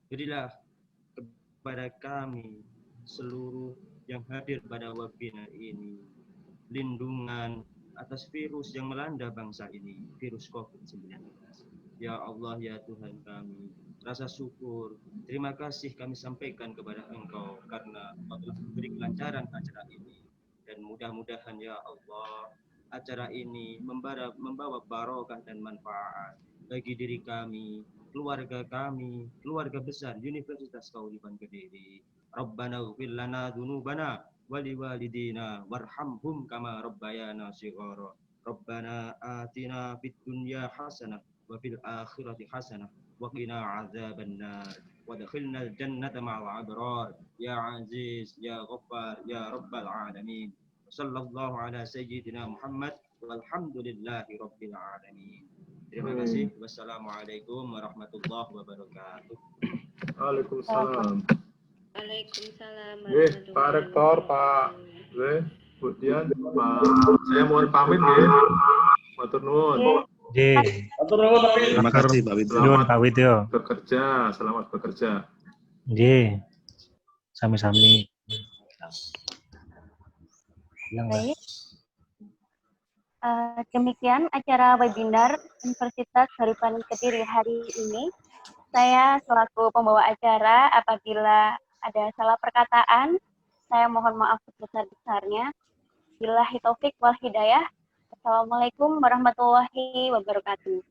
I: berilah kepada kami seluruh yang hadir pada webinar ini lindungan atas virus yang melanda bangsa ini, virus COVID-19. Ya Allah ya Tuhan kami, rasa syukur, terima kasih kami sampaikan kepada Engkau karena Engkau telah memberi kelancaran acara ini. Dan mudah-mudahan ya Allah, acara ini membawa barokah dan manfaat bagi diri kami, keluarga besar Universitas Kauripan Kediri. Rabbana ighfir lana dzunubana wa liwalidina warhamhum kama rabbayana shighara. Rabbana atina fid dunya hasanah wa fil akhirati hasanah wa qina adzabannar wa adkhilnal jannata ma'al abrar ya aziz ya ghaffar ya rabbal alamin. Sallallahu ala sayyidina Muhammad walhamdulillahi rabbil alamin. Terima kasih. Wassalamualaikum warahmatullahi wabarakatuh.
E: Waalaikumsalam.
A: Waalaikumsalam.
E: Pak Rektor, Pak Bu Dian, saya mohon pamit nggih. Matur nuwun.
D: Terima kasih Pak Widyo.
B: Pak Widyo.
E: Bekerja, selamat bekerja.
B: Nggih. Sami-sami.
A: Baik. Demikian acara webinar Universitas Harapan Kediri hari ini. Saya selaku pembawa acara, apabila ada salah perkataan, saya mohon maaf sebesar-besarnya. Billahi taufik wal hidayah. Assalamualaikum warahmatullahi wabarakatuh.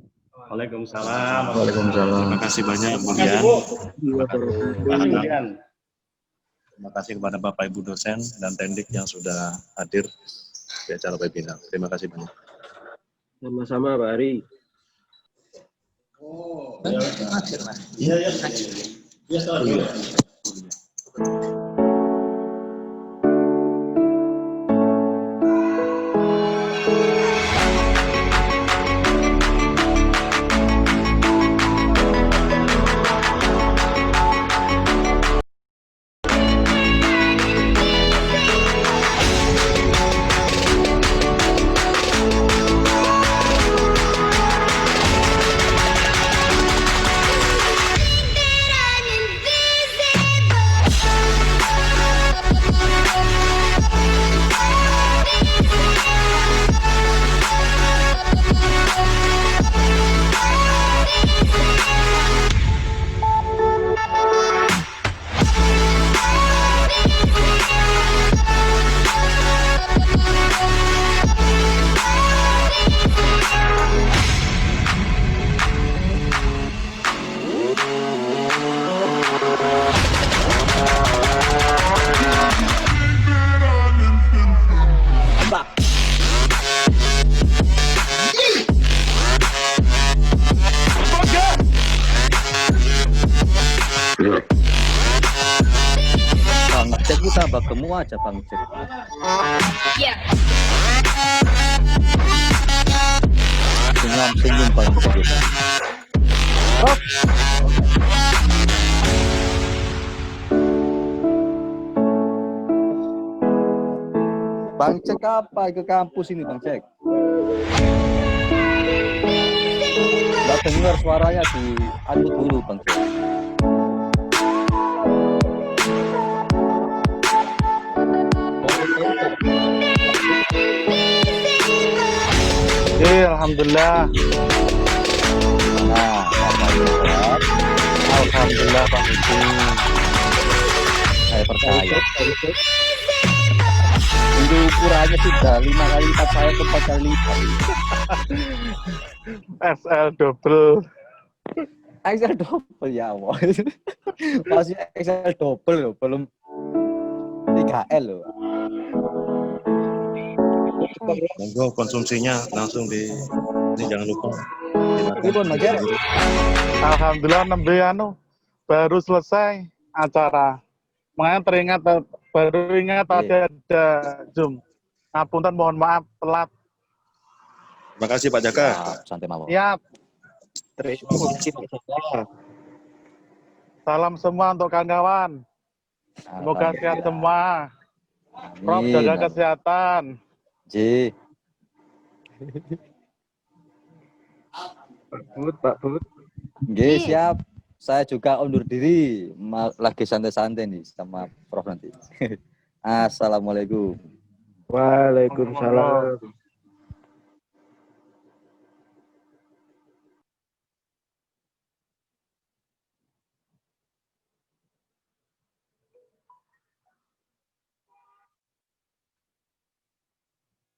D: Waalaikumsalam.
H: Waalaikumsalam.
D: Terima kasih banyak Bu Dian. Terima kasih kepada Bapak Ibu dosen dan tendik yang sudah hadir di acara webinar. Terima kasih banyak.
H: Sama-sama Pak Ari.
G: Bang Cek itu tambah gemuk aja Bang Cek.
A: Iya.
G: Senyum Bang Cek itu. Bang Cek apa ke kampus ini Bang Cek? Nggak dengar suaranya di anu dulu Bang Cek.
J: Alhamdulillah.
G: Nah, apa itu?
J: Alhamdulillah Bang Uci.
G: Saya percaya. Ini ukurannya sudah 5 kali lipat saya ke 4 kali lipat.
J: SL double.
G: XL double ya Allah. Masih XL double loh, belum 3L loh.
D: Monggo konsumsinya langsung ini jangan lupa.
J: Alhamdulillah nembe baru selesai acara. Makanya baru ingat ada Zoom. Ngapunten, mohon maaf telat.
D: Terima kasih Pak Jaka.
G: Santai mawon.
J: Siap. Salam semua untuk kawan-kawan. Semoga sehat semua. Prof jaga kesehatan.
G: J.
J: Pak Bud.
G: Nggih, siap. Saya juga undur diri. Lagi santai-santai nih sama Prof nanti. Assalamualaikum.
J: Waalaikumsalam.